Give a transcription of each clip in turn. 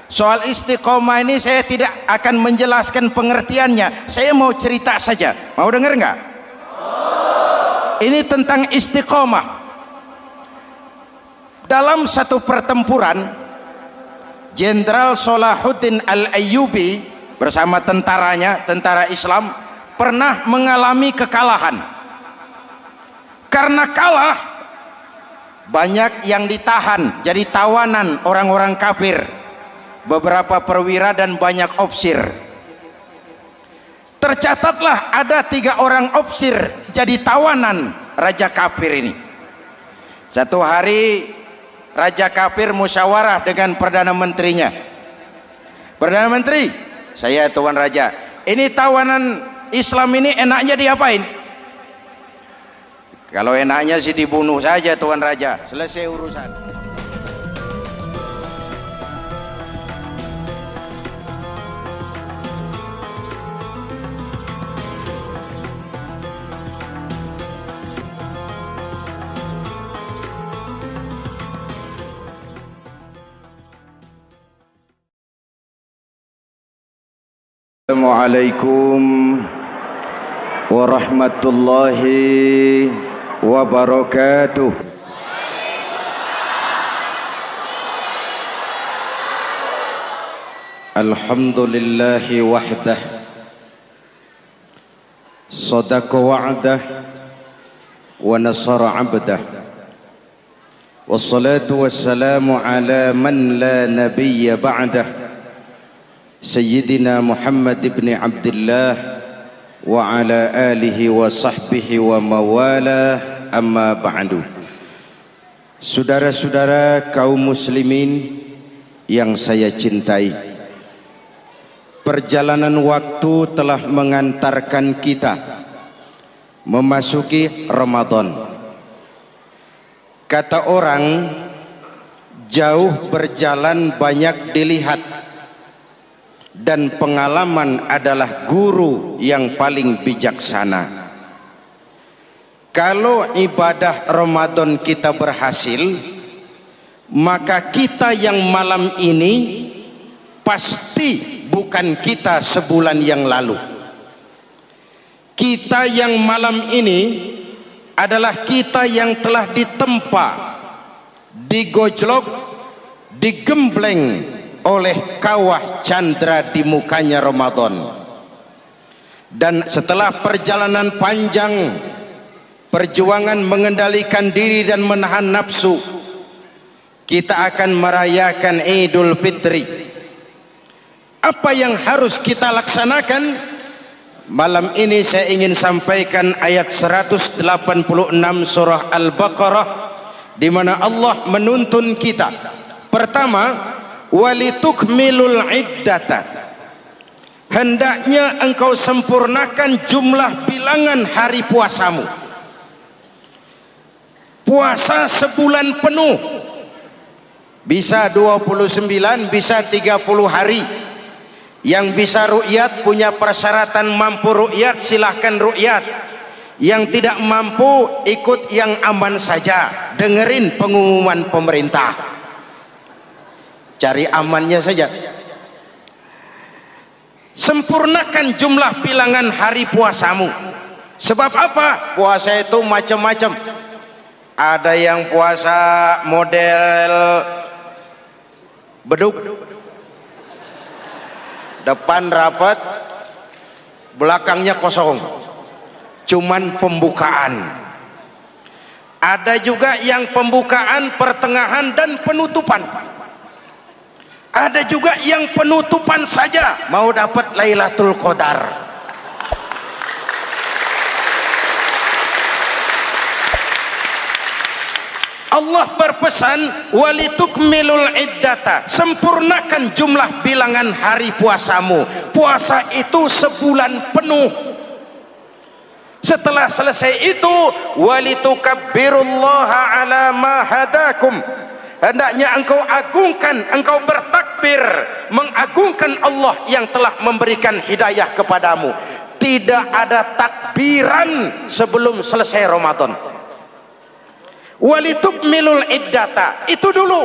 Soal istiqomah ini saya tidak akan menjelaskan pengertiannya, saya mau cerita saja. Mau dengar nggak? Ini tentang istiqomah. Dalam satu pertempuran, Jenderal Salahuddin Al-Ayyubi bersama tentaranya, tentara Islam, pernah mengalami kekalahan. Karena kalah, banyak yang ditahan jadi tawanan orang-orang kafir, beberapa perwira dan banyak opsir. Tercatatlah ada 3 orang opsir jadi tawanan raja kafir ini. Satu hari raja kafir musyawarah dengan perdana menterinya. Perdana menteri, saya tuan raja, ini tawanan Islam ini enaknya diapain? Kalau enaknya sih dibunuh saja tuan raja, selesai urusan. Assalamualaikum warahmatullahi wabarakatuh. Alhamdulillahi wahdah, sadaqa wa'dah wa nasara 'abdah, wassalatu wassalamu ala man la nabiyya ba'dah, Sayyidina Muhammad ibn Abdullah wa ala alihi wa sahbihi wa mawala, amma ba'du. Saudara-saudara kaum muslimin yang saya cintai, perjalanan waktu telah mengantarkan kita memasuki Ramadan. Kata orang, jauh berjalan banyak dilihat, dan pengalaman adalah guru yang paling bijaksana. Kalau ibadah Ramadan kita berhasil, maka kita yang malam ini pasti bukan kita sebulan yang lalu. Kita yang malam ini adalah kita yang telah ditempa, digojlok, digembleng oleh kawah candra di mukanya Ramadan. Dan setelah perjalanan panjang, perjuangan mengendalikan diri dan menahan nafsu, kita akan merayakan Idul Fitri. Apa yang harus kita laksanakan? Malam ini saya ingin sampaikan ayat 186 surah Al-Baqarah, di mana Allah menuntun kita. Pertama, walitukmilul iddata, hendaknya engkau sempurnakan jumlah bilangan hari puasamu. Puasa sebulan penuh, bisa 29, bisa 30 hari. Yang bisa ru'yat, punya persyaratan mampu ru'yat, silahkan ru'yat. Yang tidak mampu, ikut yang aman saja, dengerin pengumuman pemerintah, cari amannya saja. Sempurnakan jumlah bilangan hari puasamu. Sebab apa? Puasa itu macam-macam. Ada yang puasa model beduk, depan rapat, belakangnya kosong, cuman pembukaan. Ada juga yang pembukaan, pertengahan, dan penutupan. Ada juga yang penutupan saja, mau dapat Lailatul Qadar. Allah berpesan, walitukmilul iddata, sempurnakan jumlah bilangan hari puasamu. Puasa itu sebulan penuh. Setelah selesai itu, walitukabbirullaha ala ma hadakum, hendaknya engkau agungkan, engkau bertakbir, mengagungkan Allah yang telah memberikan hidayah kepadamu. Tidak ada takbiran sebelum selesai Ramadan. Walitukmilul iddata, itu dulu.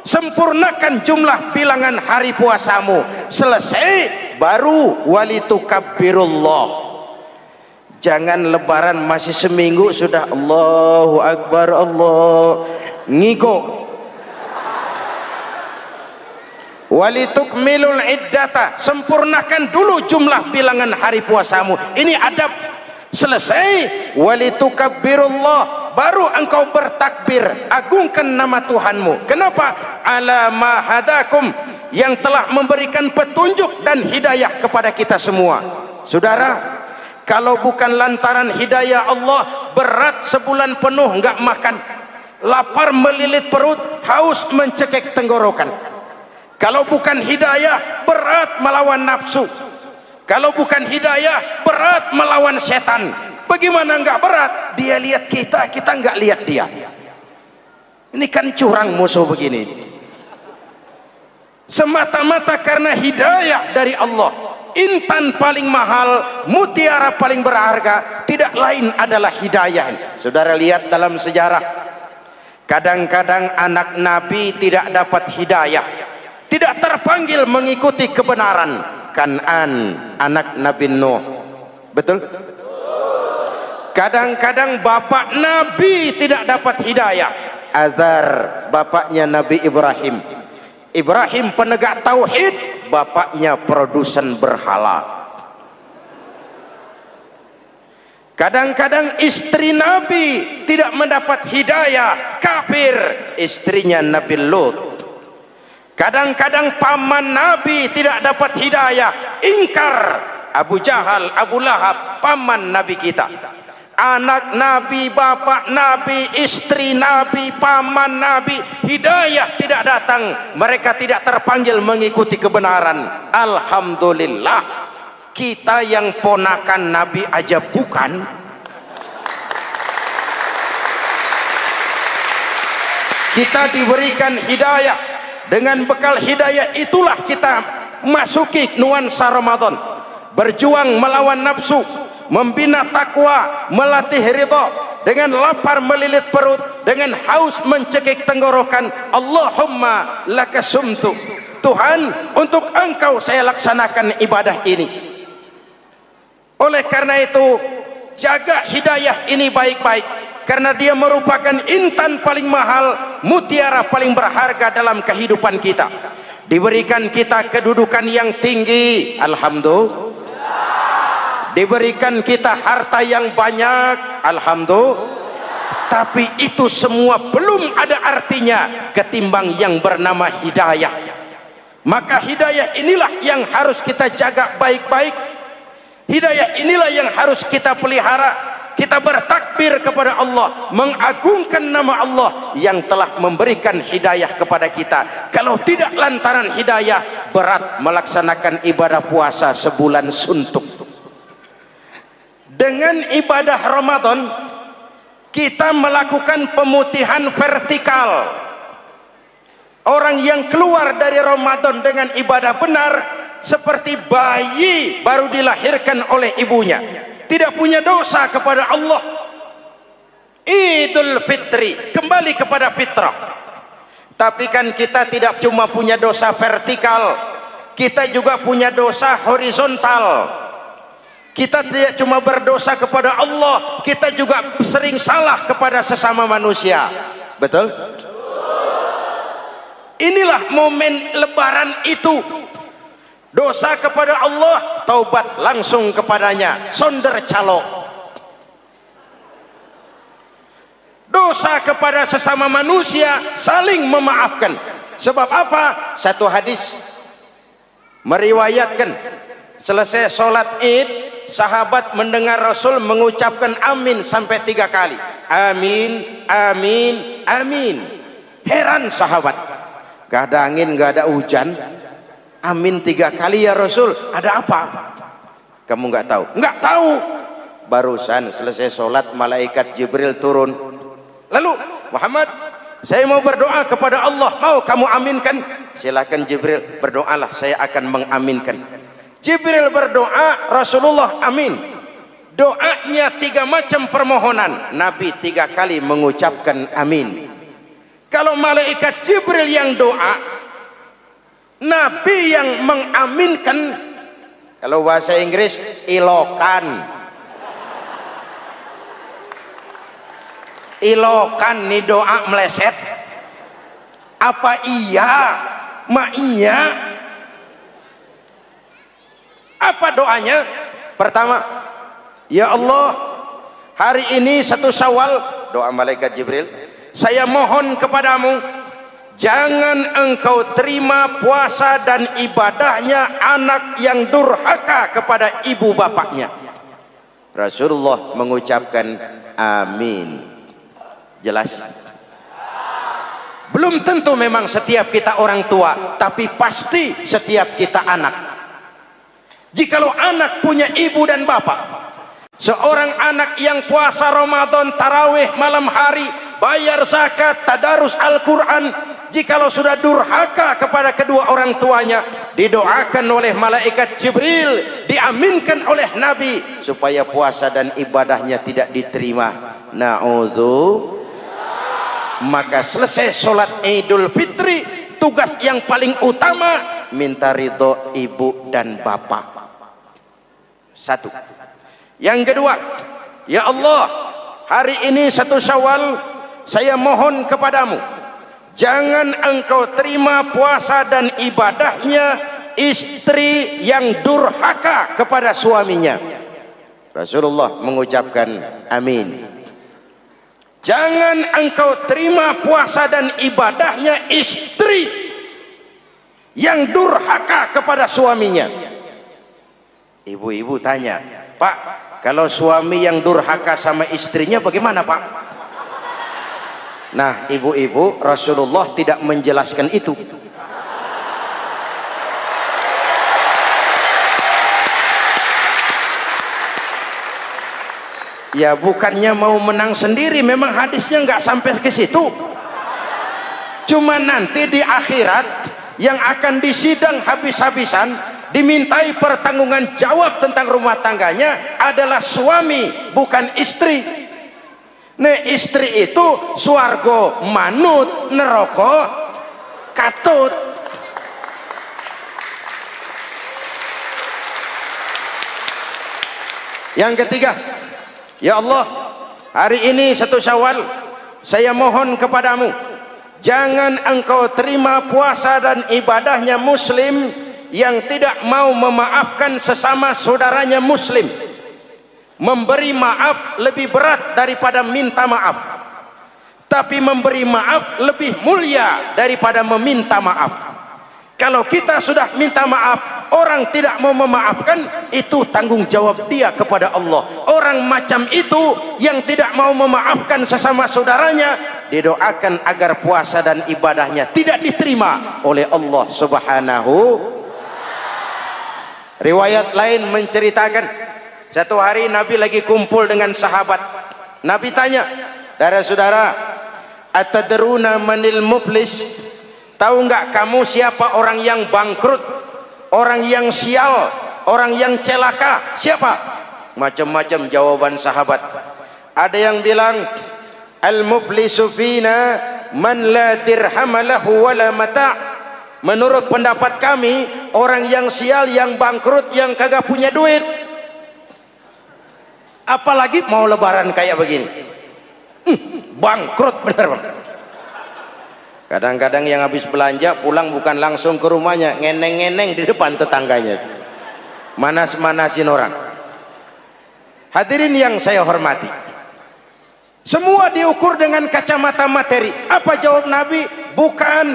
sempurnakan jumlah bilangan hari puasamu. Selesai baru walitukabbirullah. Jangan lebaran masih seminggu sudah Allahu Akbar, Allah ngigo. Walitukmilul iddata, sempurnakan dulu jumlah bilangan hari puasamu. Ini adab. Selesai walitukabbirullah, baru engkau bertakbir, agungkan nama Tuhanmu. Kenapa? Ala ma hadakum, yang telah memberikan petunjuk dan hidayah kepada kita semua. Saudara, kalau bukan lantaran hidayah Allah, berat sebulan penuh enggak makan, lapar melilit perut, haus mencekik tenggorokan. Kalau bukan hidayah, berat melawan nafsu. Kalau bukan hidayah, berat melawan setan. Bagaimana enggak berat? Dia lihat kita, kita enggak lihat dia. Ini kan curang musuh begini. Semata-mata karena hidayah dari Allah. Intan paling mahal, mutiara paling berharga, tidak lain adalah hidayah. Saudara lihat dalam sejarah, kadang-kadang anak Nabi tidak dapat hidayah, tidak terpanggil mengikuti kebenaran. Kan'an, anak Nabi Nuh, betul? Kadang-kadang bapak Nabi tidak dapat hidayah. Azar, bapaknya Nabi Ibrahim. Ibrahim penegak tauhid, bapaknya produsen berhala. Kadang-kadang istri Nabi tidak mendapat hidayah, kafir, istrinya Nabi Lut. Kadang-kadang paman Nabi tidak dapat hidayah, ingkar, Abu Jahal, Abu Lahab, paman Nabi kita. Anak Nabi, bapak Nabi, istri Nabi, paman Nabi, hidayah tidak datang, mereka tidak terpanggil mengikuti kebenaran. Alhamdulillah, kita yang ponakan Nabi aja bukan. Kita diberikan hidayah. Dengan bekal hidayah itulah kita masuki nuansa Ramadan. Berjuang melawan nafsu, membina takwa, melatih ridha, dengan lapar melilit perut, dengan haus mencekik tenggorokan. Allahumma lakasumtu, Tuhan, untuk engkau saya laksanakan ibadah ini. Oleh karena itu, jaga hidayah ini baik-baik, karena dia merupakan intan paling mahal, mutiara paling berharga dalam kehidupan kita. Diberikan kita kedudukan yang tinggi, alhamdulillah. Diberikan kita harta yang banyak, alhamdulillah. Tapi itu semua belum ada artinya ketimbang yang bernama hidayah. Maka hidayah inilah yang harus kita jaga baik-baik. Hidayah inilah yang harus kita pelihara. Kita bertakbir kepada Allah, mengagungkan nama Allah yang telah memberikan hidayah kepada kita. Kalau tidak lantaran hidayah, berat melaksanakan ibadah puasa sebulan suntuk. Dengan ibadah Ramadan, kita melakukan pemutihan vertikal. Orang yang keluar dari Ramadan dengan ibadah benar, seperti bayi baru dilahirkan oleh ibunya, tidak punya dosa kepada Allah. Idul Fitri, kembali kepada fitrah. Tapi kan kita tidak cuma punya dosa vertikal, kita juga punya dosa horizontal. Kita tidak cuma berdosa kepada Allah, kita juga sering salah kepada sesama manusia. Betul? Inilah momen lebaran itu. Dosa kepada Allah, taubat langsung kepadanya, sonder calok. Dosa kepada sesama manusia, saling memaafkan. Sebab apa? Satu hadis meriwayatkan, selesai sholat id, sahabat mendengar Rasul mengucapkan amin sampai 3 kali. Amin, amin, amin. Heran sahabat, gak ada angin, gak ada hujan, amin 3 kali ya Rasul, ada apa? Kamu nggak tahu? Nggak tahu. Barusan selesai sholat, malaikat Jibril turun. Lalu, Muhammad, saya mau berdoa kepada Allah, mau kamu aminkan? Silakan Jibril, berdoalah, saya akan mengaminkan. Jibril berdoa, Rasulullah amin. Doanya 3 macam permohonan, Nabi 3 kali mengucapkan amin. Kalau malaikat Jibril yang doa, Nabi yang mengaminkan. Kalau bahasa Inggris ilokan. Ilokan nih doa meleset. Apa iya? Ma iya? Apa doanya? Pertama, ya Allah, hari ini 1 Syawal, doa malaikat Jibril, saya mohon kepadamu, jangan engkau terima puasa dan ibadahnya anak yang durhaka kepada ibu bapaknya. Rasulullah mengucapkan amin. Jelas? Belum tentu memang setiap kita orang tua, tapi pasti setiap kita anak. Jikalau anak punya ibu dan bapak, seorang anak yang puasa Ramadan, tarawih malam hari, bayar zakat, tadarus Al-Quran, jikalau sudah durhaka kepada kedua orang tuanya, didoakan oleh malaikat Jibril, diaminkan oleh Nabi supaya puasa dan ibadahnya tidak diterima. Na'udzu. Maka selesai sholat Idul Fitri, tugas yang paling utama minta ridho ibu dan bapak. Satu. Yang kedua, ya Allah, hari ini 1 Syawal, saya mohon kepadamu, jangan engkau terima puasa dan ibadahnya istri yang durhaka kepada suaminya. Rasulullah mengucapkan amin. Jangan engkau terima puasa dan ibadahnya istri yang durhaka kepada suaminya. Ibu-ibu tanya, Pak, kalau suami yang durhaka sama istrinya bagaimana, Pak? Nah, ibu-ibu, Rasulullah tidak menjelaskan itu. Ya bukannya mau menang sendiri, memang hadisnya nggak sampai ke situ. Cuma nanti di akhirat yang akan disidang habis-habisan, dimintai pertanggungan jawab tentang rumah tangganya adalah suami, bukan istri. Nah, istri itu swarga manut, neraka katut. Yang ketiga, ya Allah, hari ini 1 Syawal, saya mohon kepadamu, jangan engkau terima puasa dan ibadahnya muslim yang tidak mau memaafkan sesama saudaranya muslim. Memberi maaf lebih berat daripada minta maaf, tapi memberi maaf lebih mulia daripada meminta maaf. Kalau kita sudah minta maaf, orang tidak mau memaafkan, itu tanggung jawab dia kepada Allah. Orang macam itu yang tidak mau memaafkan sesama saudaranya, didoakan agar puasa dan ibadahnya tidak diterima oleh Allah Subhanahu. Riwayat lain menceritakan, satu hari Nabi lagi kumpul dengan sahabat. Nabi tanya, saudara-saudara, atadruna manil muflis? Tahu nggak kamu siapa orang yang bangkrut, orang yang sial, orang yang celaka? Siapa? Macam-macam jawaban sahabat. Ada yang bilang, al-muflisu fina man la dirham lahu wala mata'. Menurut pendapat kami, orang yang sial, yang bangkrut, yang kagak punya duit. Apalagi mau lebaran kayak begini. Bangkrut bener. Kadang-kadang yang habis belanja pulang bukan langsung ke rumahnya, ngeneng-ngeneng di depan tetangganya, manas-manasin orang. Hadirin yang saya hormati, semua diukur dengan kacamata materi. Apa jawab Nabi? Bukan.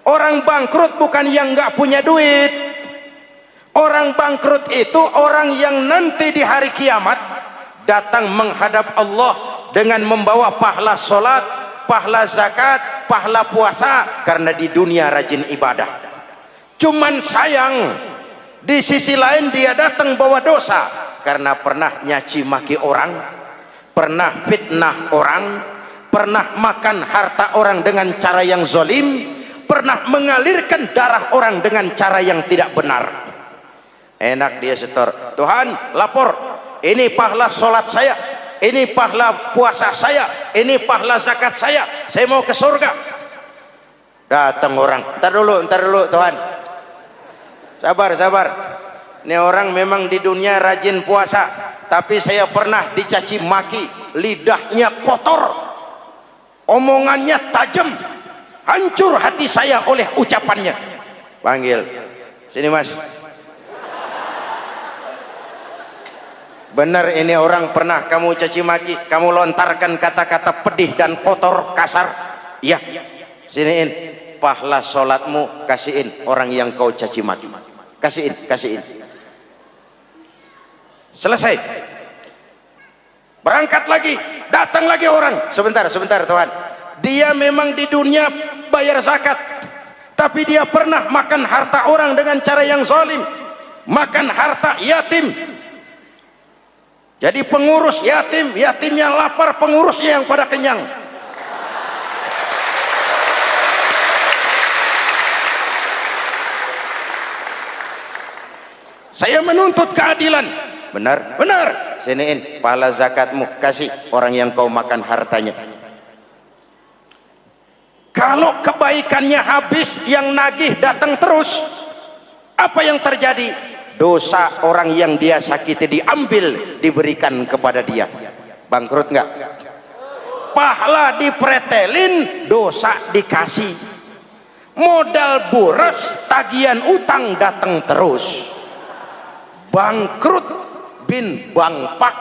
Orang bangkrut bukan yang nggak punya duit. Orang bangkrut itu orang yang nanti di hari kiamat datang menghadap Allah dengan membawa pahala sholat, pahala zakat, pahala puasa, karena di dunia rajin ibadah. Cuman sayang, di sisi lain dia datang bawa dosa karena pernah nyaci maki orang, pernah fitnah orang, pernah makan harta orang dengan cara yang zolim, pernah mengalirkan darah orang dengan cara yang tidak benar. Enak dia setor, Tuhan lapor, ini pahala sholat saya, ini pahala puasa saya, ini pahala zakat saya mau ke surga. Datang orang, ntar dulu Tuhan, sabar. Ini orang memang di dunia rajin puasa, tapi saya pernah dicaci maki, lidahnya kotor, omongannya tajam, hancur hati saya oleh ucapannya. Panggil sini mas. Benar ini orang pernah kamu caci maki, kamu lontarkan kata-kata pedih dan kotor, kasar. Iya, siniin pahala sholatmu, kasihin orang yang kau caci maki, kasihin. Selesai, berangkat lagi, datang lagi orang. Sebentar Tuhan, dia memang di dunia bayar zakat, tapi dia pernah makan harta orang dengan cara yang zalim, makan harta yatim. Jadi pengurus yatim yang lapar, pengurusnya yang pada kenyang. Saya menuntut keadilan. Benar. Siniin pahala zakatmu, kasih orang yang kau makan hartanya. Kalau kebaikannya habis, yang nagih datang terus, apa yang terjadi? Dosa orang yang dia sakiti diambil, diberikan kepada dia. Bangkrut nggak? Pahala dipretelin, dosa dikasih. Modal boros, tagihan utang datang terus. Bangkrut bin bangpak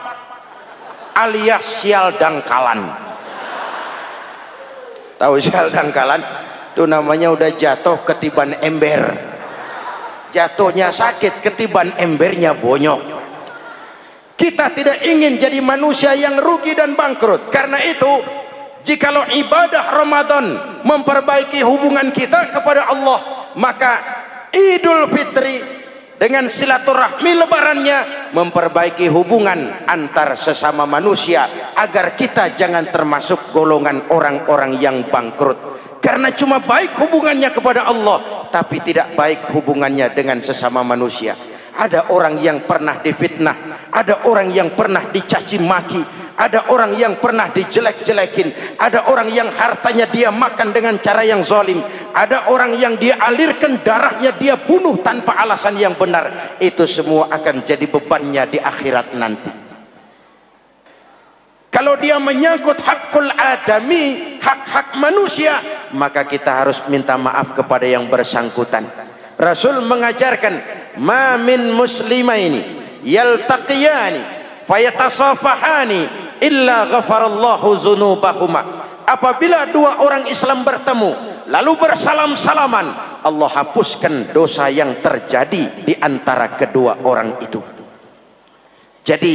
alias sial dangkalan. Tahu sial dangkalan? Itu namanya udah jatuh ketiban ember. Jatuhnya sakit, ketiban embernya bonyok. Kita tidak ingin jadi manusia yang rugi dan bangkrut. Karena itu, jikalau ibadah Ramadan memperbaiki hubungan kita kepada Allah, maka Idul Fitri dengan silaturahmi lebarannya memperbaiki hubungan antar sesama manusia, agar kita jangan termasuk golongan orang-orang yang bangkrut. Karena cuma baik hubungannya kepada Allah, tapi tidak baik hubungannya dengan sesama manusia. Ada orang yang pernah difitnah, ada orang yang pernah dicaci maki, ada orang yang pernah dijelek-jelekin, ada orang yang hartanya dia makan dengan cara yang zalim, ada orang yang dia alirkan darahnya, dia bunuh tanpa alasan yang benar. Itu semua akan jadi bebannya di akhirat nanti. Kalau dia menyangkut hakul adami, hak-hak manusia, maka kita harus minta maaf kepada yang bersangkutan. Rasul mengajarkan, ma min muslimaini yaltaqiyani fayatasafahani illa ghafarallahu dzunubahuma. Apabila dua orang Islam bertemu lalu bersalam-salaman, Allah hapuskan dosa yang terjadi di antara kedua orang itu. Jadi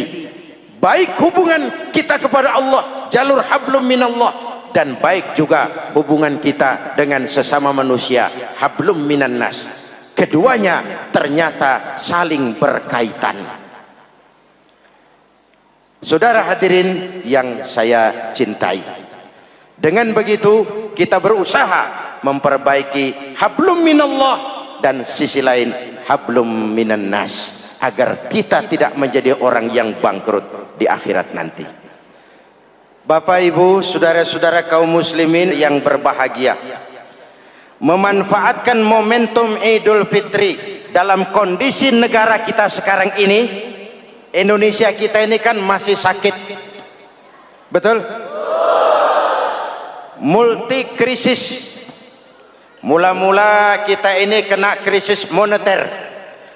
baik hubungan kita kepada Allah, jalur hablum minallah, dan baik juga hubungan kita dengan sesama manusia, hablum minan nas. Keduanya ternyata saling berkaitan. Saudara hadirin yang saya cintai, dengan begitu kita berusaha memperbaiki hablum minallah dan sisi lain hablum minan nas, agar kita tidak menjadi orang yang bangkrut di akhirat nanti. Bapak Ibu, saudara-saudara kaum muslimin yang berbahagia, memanfaatkan momentum Idul Fitri dalam kondisi negara kita sekarang ini. Indonesia kita ini kan masih sakit, betul? Multi krisis. Mula-mula kita ini kena krisis moneter,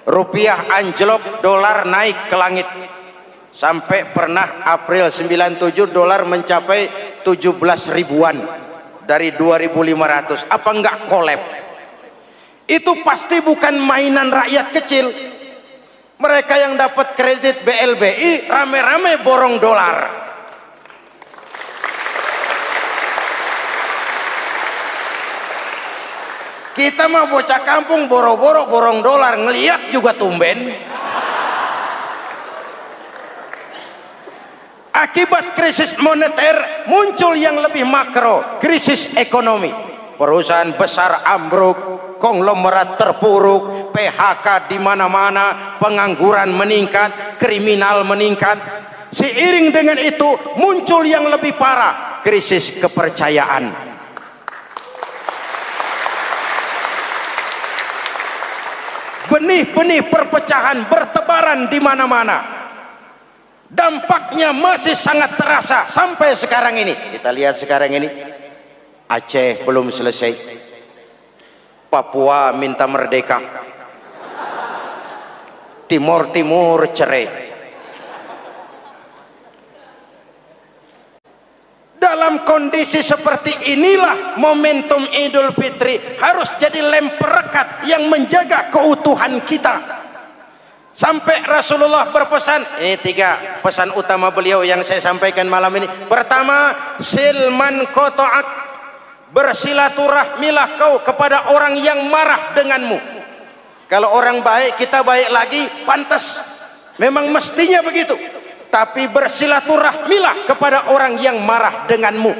rupiah anjlok, dolar naik ke langit. Sampai pernah April 97 dolar mencapai 17 ribuan dari 2.500. Apa enggak kolab? Itu pasti bukan mainan rakyat kecil. Mereka yang dapat kredit BLBI rame-rame borong dolar. Kita mah bocah kampung boro-boro borong dolar, ngeliat juga tumben. Akibat krisis moneter muncul yang lebih makro, krisis ekonomi. Perusahaan besar ambruk, konglomerat terpuruk, PHK di mana-mana, pengangguran meningkat, kriminal meningkat. Seiring dengan itu muncul yang lebih parah, krisis kepercayaan. Benih-benih perpecahan bertebaran di mana-mana. Dampaknya masih sangat terasa sampai sekarang ini. Kita lihat sekarang ini, Aceh belum selesai, Papua minta merdeka, Timur Timur cerai. Dalam kondisi seperti inilah momentum Idul Fitri harus jadi lem perekat yang menjaga keutuhan kita. Sampai Rasulullah berpesan, ini 3 pesan utama beliau yang saya sampaikan malam ini. Pertama, silman qata'ak, bersilaturahmilah kau kepada orang yang marah denganmu. Kalau orang baik kita baik lagi, pantas, memang mestinya begitu. Tapi bersilaturahmilah kepada orang yang marah denganmu.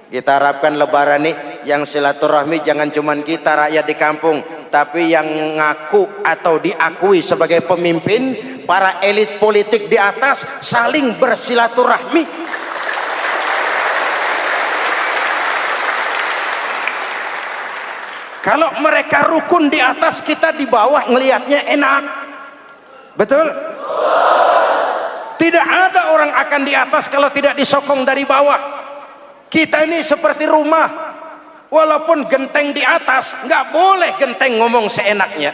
Kita harapkan lebaran nih yang silaturahmi jangan cuman kita rakyat di kampung, tapi yang ngaku atau diakui sebagai pemimpin, para elit politik di atas saling bersilaturahmi. Kalau mereka rukun di atas, kita di bawah ngelihatnya enak. Betul? Tidak ada orang akan di atas kalau tidak disokong dari bawah. Kita ini seperti rumah, walaupun genteng di atas, nggak boleh genteng ngomong seenaknya.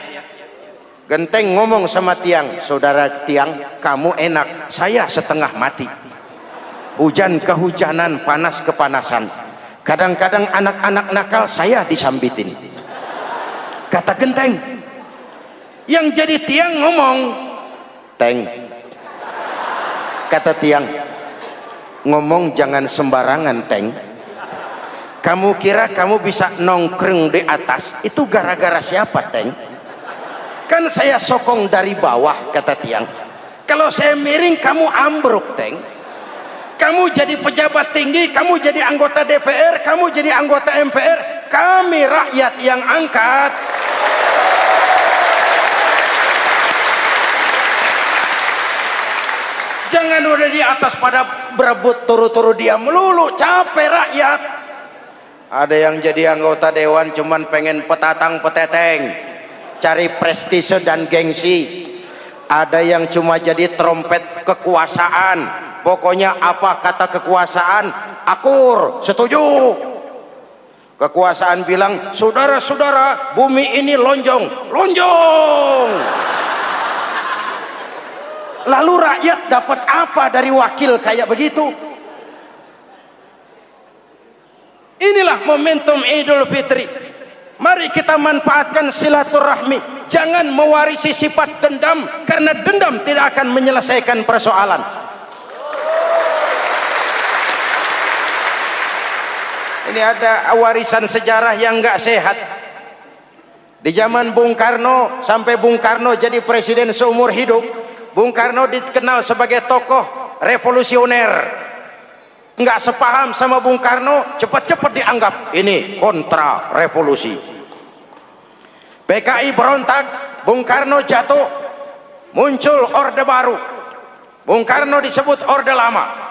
Genteng ngomong sama tiang, saudara tiang, kamu enak, saya setengah mati. Hujan kehujanan, panas kepanasan. Kadang-kadang anak-anak nakal saya disambitin. Kata genteng. Yang jadi tiang ngomong, teng. Kata tiang, ngomong jangan sembarangan, teng. Kamu kira kamu bisa nongkrong di atas, itu gara-gara siapa, teng? Kan saya sokong dari bawah, kata tiang. Kalau saya miring, kamu ambruk, teng. Kamu jadi pejabat tinggi, kamu jadi anggota DPR, kamu jadi anggota MPR, kami rakyat yang angkat. Jangan udah di atas pada berebut turu-turu dia melulu, capek rakyat. Ada yang jadi anggota dewan cuman pengen petatang peteteng, cari prestise dan gengsi. Ada yang cuma jadi trompet kekuasaan, pokoknya apa kata kekuasaan akur, setuju. Kekuasaan bilang, saudara-saudara, bumi ini lonjong, lonjong. Lalu rakyat dapat apa dari wakil kayak begitu? Inilah momentum Idul Fitri. Mari kita manfaatkan silaturahmi. Jangan mewarisi sifat dendam, karena dendam tidak akan menyelesaikan persoalan. Ini ada warisan sejarah yang nggak sehat. Di zaman Bung Karno, sampai Bung Karno jadi presiden seumur hidup, Bung Karno dikenal sebagai tokoh revolusioner. Nggak sepaham sama Bung Karno, cepat-cepat dianggap ini kontra revolusi. PKI berontak, Bung Karno jatuh, muncul orde baru. Bung Karno disebut orde lama.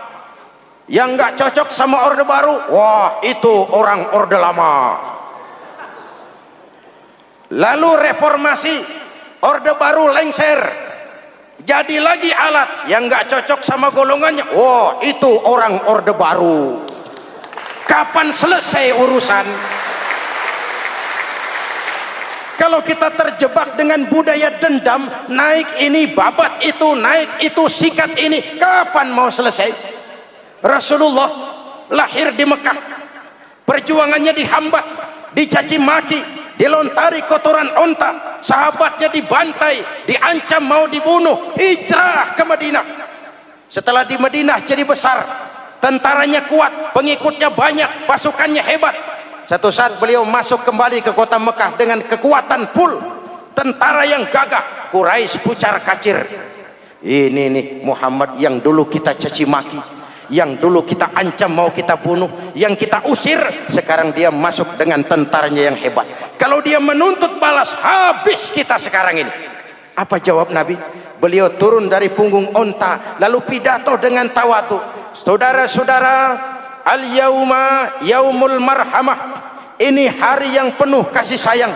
Yang nggak cocok sama orde baru, wah itu orang orde lama. Lalu reformasi, orde baru lengser, jadi lagi alat yang nggak cocok sama golongannya, wah itu orang orde baru. Kapan selesai urusan? Kalau kita terjebak dengan budaya dendam, naik ini babat itu, naik itu sikat ini, kapan mau selesai? Rasulullah lahir di Mekah, perjuangannya dihambat, dicaci maki, dilontari kotoran onta, sahabatnya dibantai, diancam mau dibunuh, hijrah ke Madinah. Setelah di Madinah jadi besar, tentaranya kuat, pengikutnya banyak, pasukannya hebat. Satu saat beliau masuk kembali ke kota Mekah dengan kekuatan full, tentara yang gagah, Quraisy pucar kacir. Ini nih Muhammad yang dulu kita caci maki, yang dulu kita ancam mau kita bunuh, yang kita usir, sekarang dia masuk dengan tentaranya yang hebat. Kalau dia menuntut balas, habis kita sekarang ini. Apa jawab Nabi? Beliau turun dari punggung onta, lalu pidato dengan tawadu. Saudara-saudara, Al-yauma yaumul marhamah. Ini hari yang penuh kasih sayang.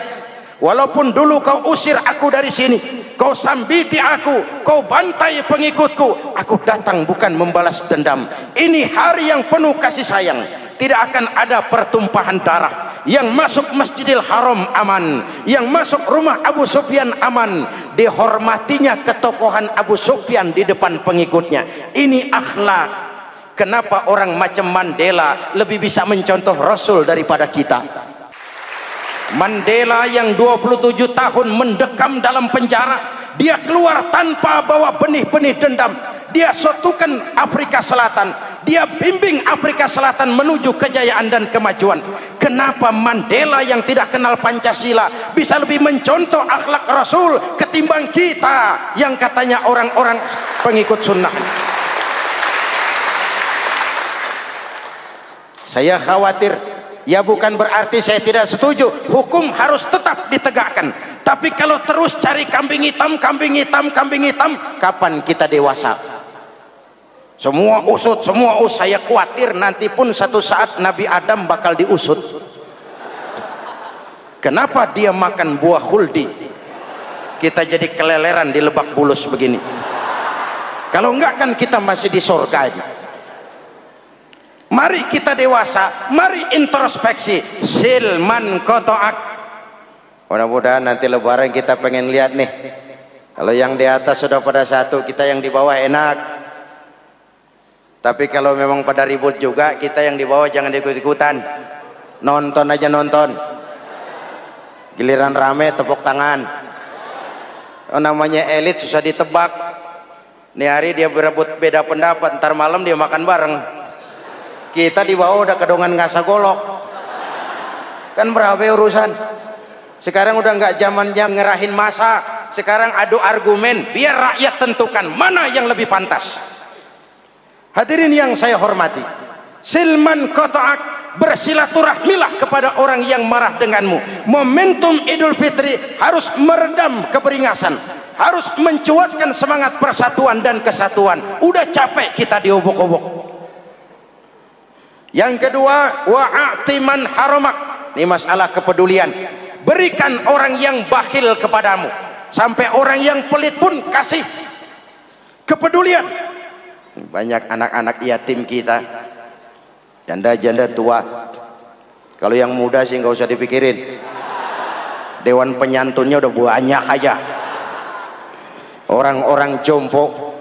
Walaupun dulu kau usir aku dari sini, kau sambiti aku, kau bantai pengikutku, aku datang bukan membalas dendam. Ini hari yang penuh kasih sayang. Tidak akan ada pertumpahan darah. Yang masuk Masjidil Haram aman, yang masuk rumah Abu Sufyan aman. Dihormatinya ketokohan Abu Sufyan di depan pengikutnya. Ini akhlak. Kenapa orang macam Mandela lebih bisa mencontoh Rasul daripada kita? Mandela yang 27 tahun mendekam dalam penjara, dia keluar tanpa bawa benih-benih dendam. Dia satukan Afrika Selatan, dia bimbing Afrika Selatan menuju kejayaan dan kemajuan. Kenapa Mandela yang tidak kenal Pancasila bisa lebih mencontoh akhlak Rasul ketimbang kita yang katanya orang-orang pengikut sunnah? Saya khawatir. Ya bukan berarti saya tidak setuju, hukum harus tetap ditegakkan. Tapi kalau terus cari kambing hitam, kambing hitam, kambing hitam, kapan kita dewasa? Semua usut, semua saya khawatir nanti pun satu saat Nabi Adam bakal diusut. Kenapa dia makan buah khuldi? Kita jadi keleleran di Lebak Bulus begini. Kalau enggak kan kita masih di surga aja. Mari kita dewasa, mari introspeksi. Silman kotoak. Mudah-mudahan nanti lebaran kita pengen lihat nih. Kalau yang di atas sudah pada satu, kita yang di bawah enak. Tapi kalau memang pada ribut juga, kita yang di bawah jangan ikut-ikutan. Nonton aja nonton. Giliran rame tepuk tangan. Oh, namanya elit susah ditebak. Nih hari dia berebut beda pendapat, ntar malam dia makan bareng. Kita di bawah udah kedongan ngasa golok. Kan berapa urusan? Sekarang udah nggak zamannya ngerahin masa. Sekarang adu argumen, biar rakyat tentukan mana yang lebih pantas. Hadirin yang saya hormati, silman kotoak, bersilaturahmilah kepada orang yang marah denganmu. Momentum Idul Fitri harus meredam keberingasan, harus mencuatkan semangat persatuan dan kesatuan. Udah capek kita diobok-obok. Yang kedua, wa'atiman haramak. Ini masalah kepedulian. Berikan orang yang bakhil kepadamu, sampai orang yang pelit pun kasih. Kepedulian. Banyak anak-anak yatim kita, janda-janda tua. Kalau yang muda sih nggak usah dipikirin. Dewan penyantunnya udah banyak aja. Orang-orang jompo.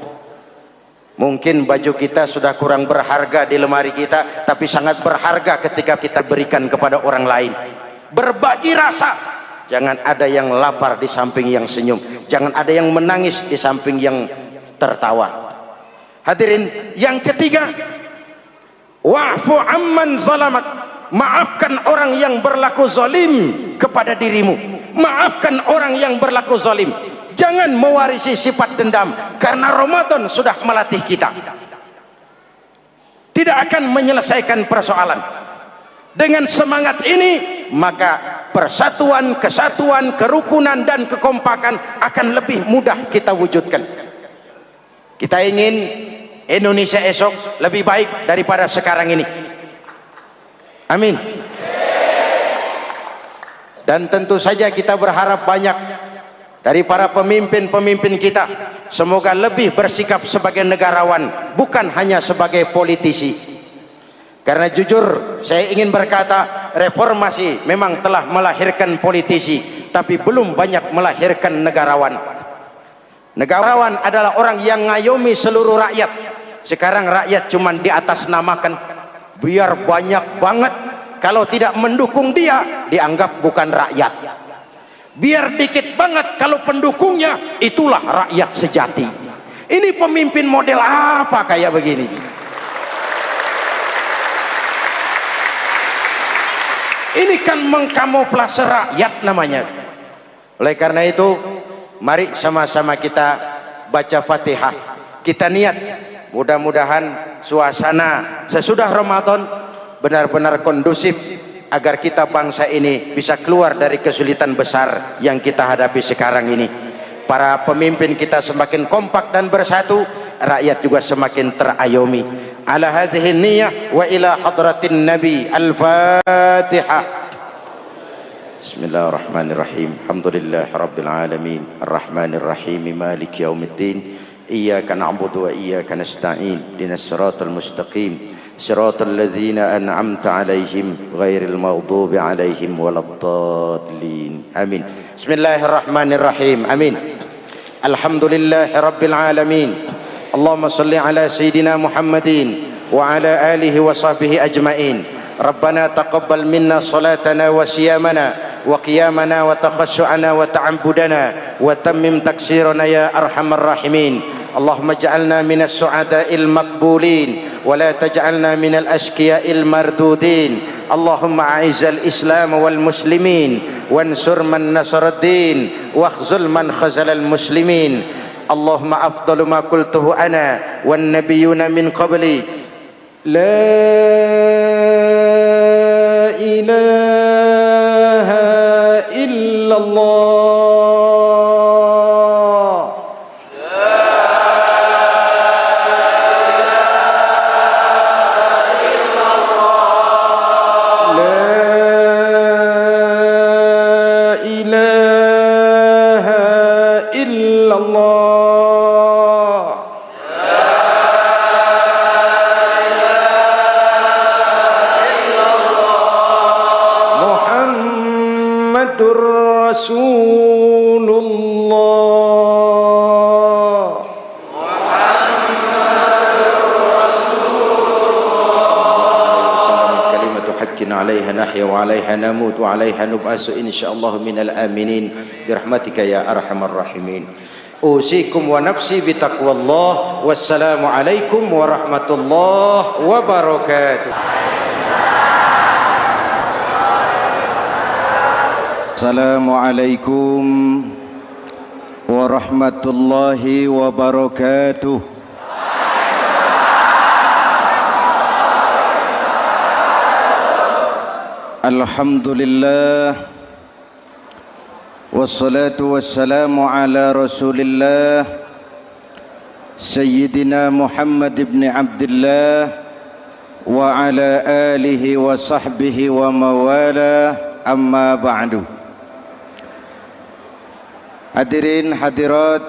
Mungkin baju kita sudah kurang berharga di lemari kita, tapi sangat berharga ketika kita berikan kepada orang lain. Berbagi rasa. Jangan ada yang lapar di samping yang senyum. Jangan ada yang menangis di samping yang tertawa. Hadirin, yang ketiga, wa'fu amman zalamak. Maafkan orang yang berlaku zalim kepada dirimu. Maafkan orang yang berlaku zalim. Jangan mewarisi sifat dendam, karena Ramadan sudah melatih kita. Tidak akan menyelesaikan persoalan. Dengan semangat ini, maka persatuan, kesatuan, kerukunan dan kekompakan akan lebih mudah kita wujudkan. Kita ingin Indonesia esok lebih baik daripada sekarang ini. Amin. Dan tentu saja kita berharap banyak dari para pemimpin-pemimpin kita. Semoga lebih bersikap sebagai negarawan, bukan hanya sebagai politisi. Karena jujur saya ingin berkata, reformasi memang telah melahirkan politisi, tapi belum banyak melahirkan negarawan. Negarawan adalah orang yang ngayomi seluruh rakyat. Sekarang rakyat cuma di atas namakan, biar banyak banget. Kalau tidak mendukung dia, dianggap bukan rakyat. Biar dikit banget kalau pendukungnya, itulah rakyat sejati. Ini pemimpin model apa kayak begini? Ini kan mengkamuflase rakyat namanya. Oleh karena itu, mari sama-sama kita baca Fatihah. Kita niat, mudah-mudahan suasana sesudah Ramadan benar-benar kondusif, agar kita bangsa ini bisa keluar dari kesulitan besar yang kita hadapi sekarang ini. Para pemimpin kita semakin kompak dan bersatu, rakyat juga semakin terayomi. على هذه النية وإلى حضرة النبي. الفاتحة. بسم الله الرحمن الرحيم. الحمد لله رب العالمين الرحمن الرحيم مالك يوم الدين إياك نعبد وإياك نستعين اهدنا الصراط المستقيم صراط الذين أنعمت عليهم غير المغضوب عليهم ولا الضالين آمين. بسم الله الرحمن الرحيم. آمين. الحمد لله رب العالمين. اللهم صل على سيدنا محمد وعلى آله وصحبه أجمعين. ربنا تقبل منا صلاتنا وصيامنا وقيامنا وتخشعنا وتعبدنا وتمم تقصيرنا يا أرحم الراحمين. اللهم اجعلنا من السعداء المقبولين ولا تجعلنا من الأشقياء المردودين. اللهم أعز الإسلام والمسلمين وانصر من نصر الدين واخذل من خذل المسلمين. اللهم أفضل ما قلته أنا والنبيون من قبلي لا إله إلا الله. عليها نحيا وعليها نموت وعليها نبعث إن شاء الله من الآمنين برحمتك يا أرحم الراحمين. أوصيكم ونفسي بتقوى الله. والسلام عليكم ورحمة الله وبركاته. السلام عليكم ورحمة الله وبركاته. Alhamdulillah wassalatu wassalamu ala rasulillah Sayyidina Muhammad ibn Abdullah wa ala alihi wa sahbihi wa mawala, amma ba'du. Hadirin hadirat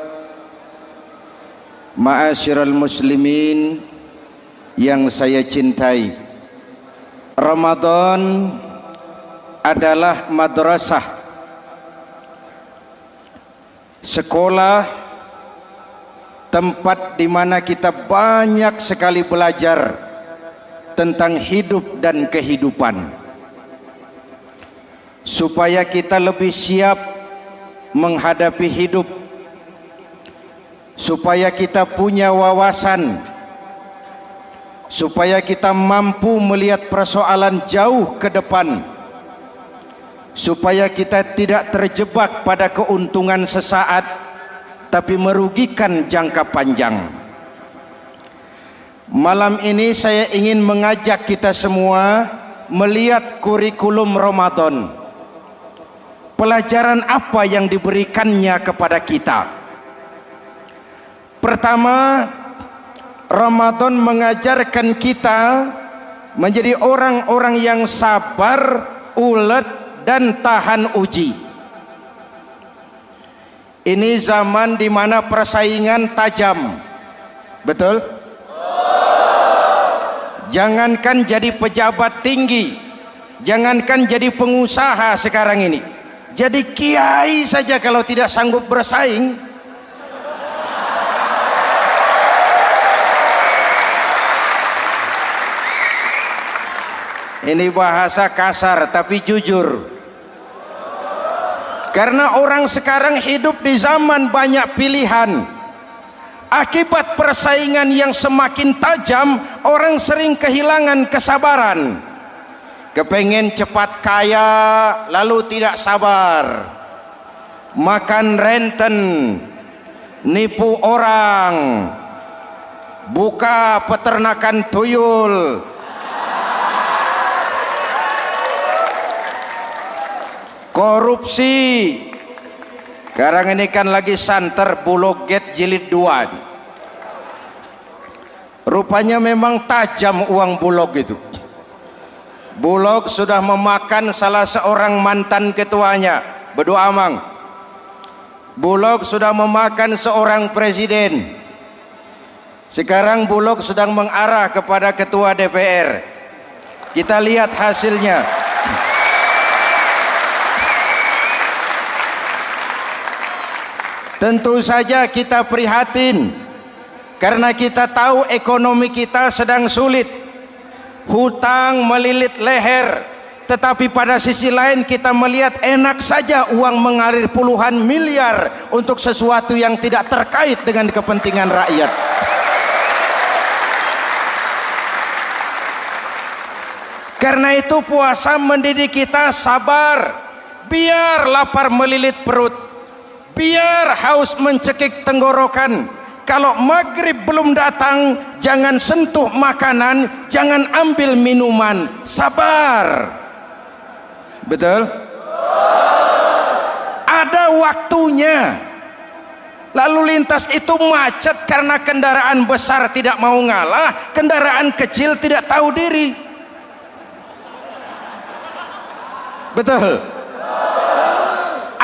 ma'asyiral muslimin yang saya cintai, Ramadan adalah madrasah, sekolah, tempat di mana kita banyak sekali belajar tentang hidup dan kehidupan, supaya kita lebih siap menghadapi hidup, supaya kita punya wawasan, supaya kita mampu melihat persoalan jauh ke depan, supaya kita tidak terjebak pada keuntungan sesaat tapi merugikan jangka panjang. Malam ini saya ingin mengajak kita semua melihat kurikulum Ramadan. Pelajaran apa yang diberikannya kepada kita? Pertama, Ramadan mengajarkan kita menjadi orang-orang yang sabar, ulet, dan tahan uji. Ini zaman di mana persaingan tajam. Betul? Jangankan jadi pejabat tinggi, jangankan jadi pengusaha sekarang ini, jadi kiai saja kalau tidak sanggup bersaing, ini bahasa kasar tapi jujur. Karena orang sekarang hidup di zaman banyak pilihan. Akibat persaingan yang semakin tajam, orang sering kehilangan kesabaran. Kepengen cepat kaya, lalu tidak sabar. Makan renten, nipu orang, buka peternakan tuyul, korupsi. Sekarang ini kan lagi santer Bulog Gate jilid 2. Rupanya memang tajam uang Bulog itu. Bulog sudah memakan salah seorang mantan ketuanya, Bedu Amang. Bulog sudah memakan seorang presiden. Sekarang Bulog sedang mengarah kepada ketua DPR. Kita lihat hasilnya. Tentu saja kita prihatin, karena kita tahu ekonomi kita sedang sulit. Hutang melilit leher, tetapi pada sisi lain kita melihat enak saja uang mengalir puluhan miliar untuk sesuatu yang tidak terkait dengan kepentingan rakyat. Karena itu puasa mendidik kita sabar, biar lapar melilit perut, biar haus mencekik tenggorokan. Kalau maghrib belum datang, jangan sentuh makanan, jangan ambil minuman, sabar. Betul? Ada waktunya. Lalu lintas itu macet karena kendaraan besar tidak mau ngalah, kendaraan kecil tidak tahu diri. Betul?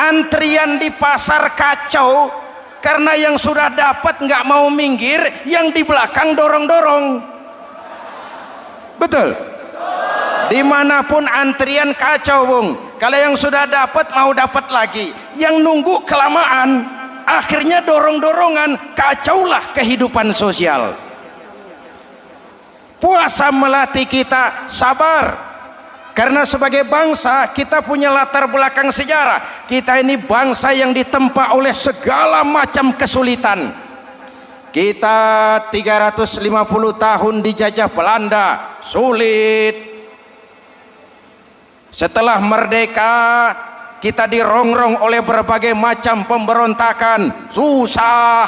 Antrian di pasar kacau karena yang sudah dapat nggak mau minggir, yang di belakang dorong-dorong. Betul? Dimanapun antrian kacau, Bung. Kalau yang sudah dapat mau dapat lagi, yang nunggu kelamaan, akhirnya dorong-dorongan, kacaulah kehidupan sosial. Puasa melatih kita sabar. Karena sebagai bangsa kita punya latar belakang sejarah. Kita ini bangsa yang ditempa oleh segala macam kesulitan. Kita 350 tahun dijajah Belanda, sulit. Setelah merdeka kita dirongrong oleh berbagai macam pemberontakan, susah.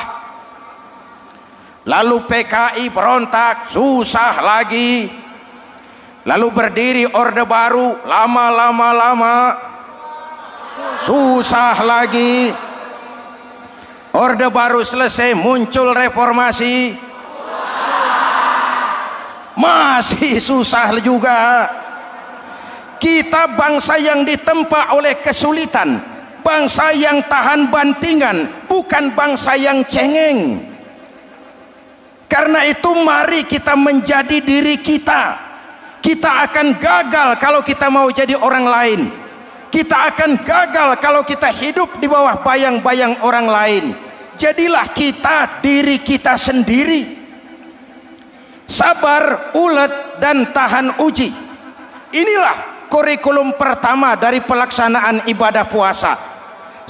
Lalu PKI berontak, susah lagi. Lalu berdiri Orde Baru, lama-lama susah lagi. Orde Baru selesai, muncul reformasi, masih susah juga. Kita bangsa yang ditempa oleh kesulitan, bangsa yang tahan bantingan, bukan bangsa yang cengeng. Karena itu mari kita menjadi diri kita. Kita akan gagal kalau kita mau jadi orang lain. Kita akan gagal kalau kita hidup di bawah bayang-bayang orang lain. Jadilah kita diri kita sendiri. Sabar, ulet, dan tahan uji. Inilah kurikulum pertama dari pelaksanaan ibadah puasa.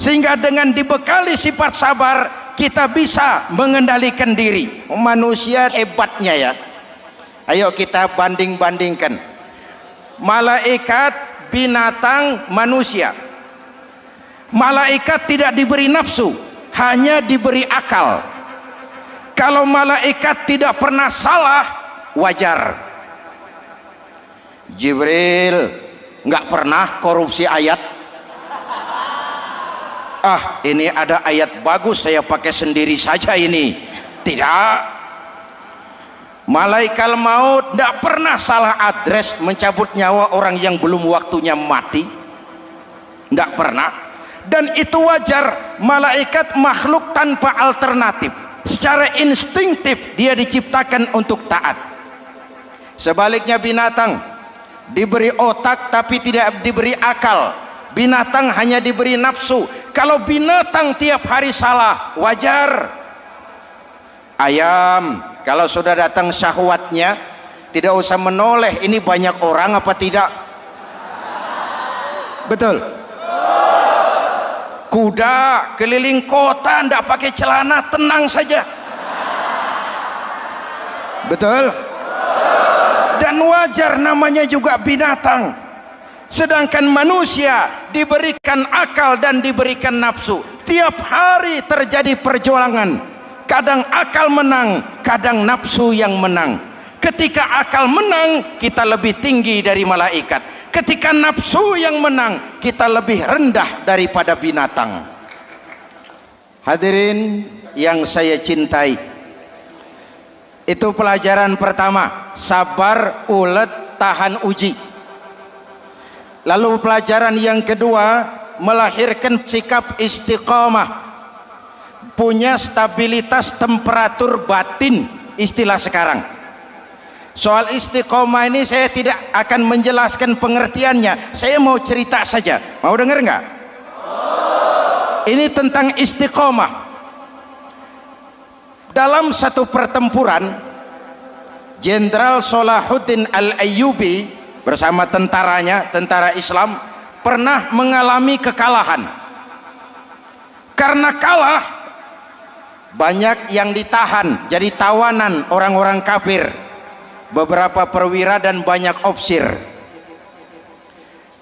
Sehingga dengan dibekali sifat sabar, kita bisa mengendalikan diri. Manusia hebatnya ya. Ayo kita banding-bandingkan malaikat, binatang, manusia. Malaikat tidak diberi nafsu, hanya diberi akal. Kalau malaikat tidak pernah salah, wajar. Jibril nggak pernah korupsi ayat. Ah, ini ada ayat bagus, saya pakai sendiri saja ini. Tidak. Malaikat maut tidak pernah salah address mencabut nyawa orang yang belum waktunya mati. Tidak pernah. Dan itu wajar. Malaikat makhluk tanpa alternatif. Secara instinktif dia diciptakan untuk taat. Sebaliknya binatang diberi otak tapi tidak diberi akal. Binatang hanya diberi nafsu. Kalau binatang tiap hari salah, wajar. Ayam kalau sudah datang syahwatnya, tidak usah menoleh ini banyak orang apa tidak. Betul? Kuda keliling kota tidak pakai celana, tenang saja. Betul? Dan wajar, namanya juga binatang. Sedangkan manusia diberikan akal dan diberikan nafsu. Tiap hari terjadi perjuangan. Kadang akal menang, kadang nafsu yang menang. Ketika akal menang, kita lebih tinggi dari malaikat. Ketika nafsu yang menang, kita lebih rendah daripada binatang. Hadirin yang saya cintai, Itu pelajaran pertama, sabar, ulet, tahan uji. Lalu pelajaran yang kedua, melahirkan sikap istiqamah, punya stabilitas temperatur batin, istilah sekarang. Soal istiqamah ini saya tidak akan menjelaskan pengertiannya, saya mau cerita saja. Mau dengar nggak? Ini tentang istiqamah. Dalam satu pertempuran, Jenderal Salahuddin Al-Ayyubi bersama tentaranya, tentara Islam, pernah mengalami kekalahan. Karena kalah, banyak yang ditahan jadi tawanan orang-orang kafir, beberapa perwira dan banyak opsir.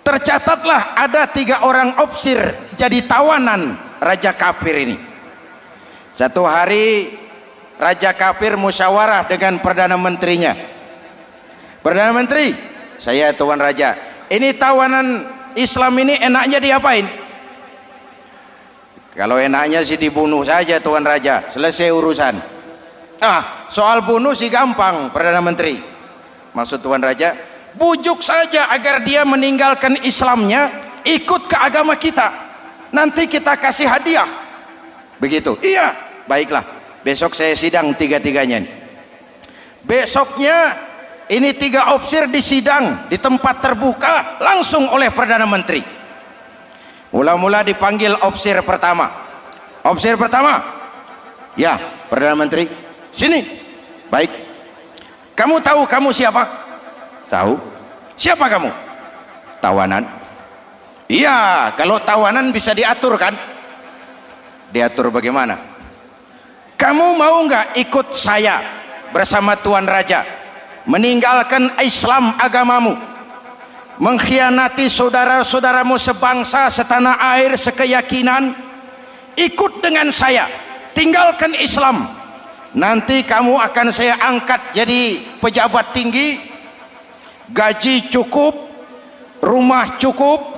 Tercatatlah ada 3 orang opsir jadi tawanan raja kafir ini. Satu hari raja kafir musyawarah dengan perdana menterinya. Perdana menteri, saya tuan raja, ini tawanan Islam ini enaknya diapain? Kalau enaknya sih dibunuh saja tuan raja, selesai urusan. Soal bunuh sih gampang perdana menteri. Maksud tuan raja, bujuk saja agar dia meninggalkan Islamnya, ikut ke agama kita, nanti kita kasih hadiah. Begitu? Iya, baiklah. Besok saya sidang 3-3-nya. Besoknya ini 3 opsir disidang di tempat terbuka langsung oleh perdana menteri. Mula-mula dipanggil opsir pertama. Opsir pertama, ya perdana menteri, sini. Baik. Kamu tahu kamu siapa? Tahu. Siapa kamu? Tawanan. Iya, kalau tawanan bisa diatur kan? Diatur bagaimana? Kamu mau nggak ikut saya bersama tuan raja meninggalkan Islam agamamu, mengkhianati saudara-saudaramu sebangsa, setanah air, sekeyakinan? Ikut dengan saya, tinggalkan Islam, nanti kamu akan saya angkat jadi pejabat tinggi, gaji cukup, rumah cukup,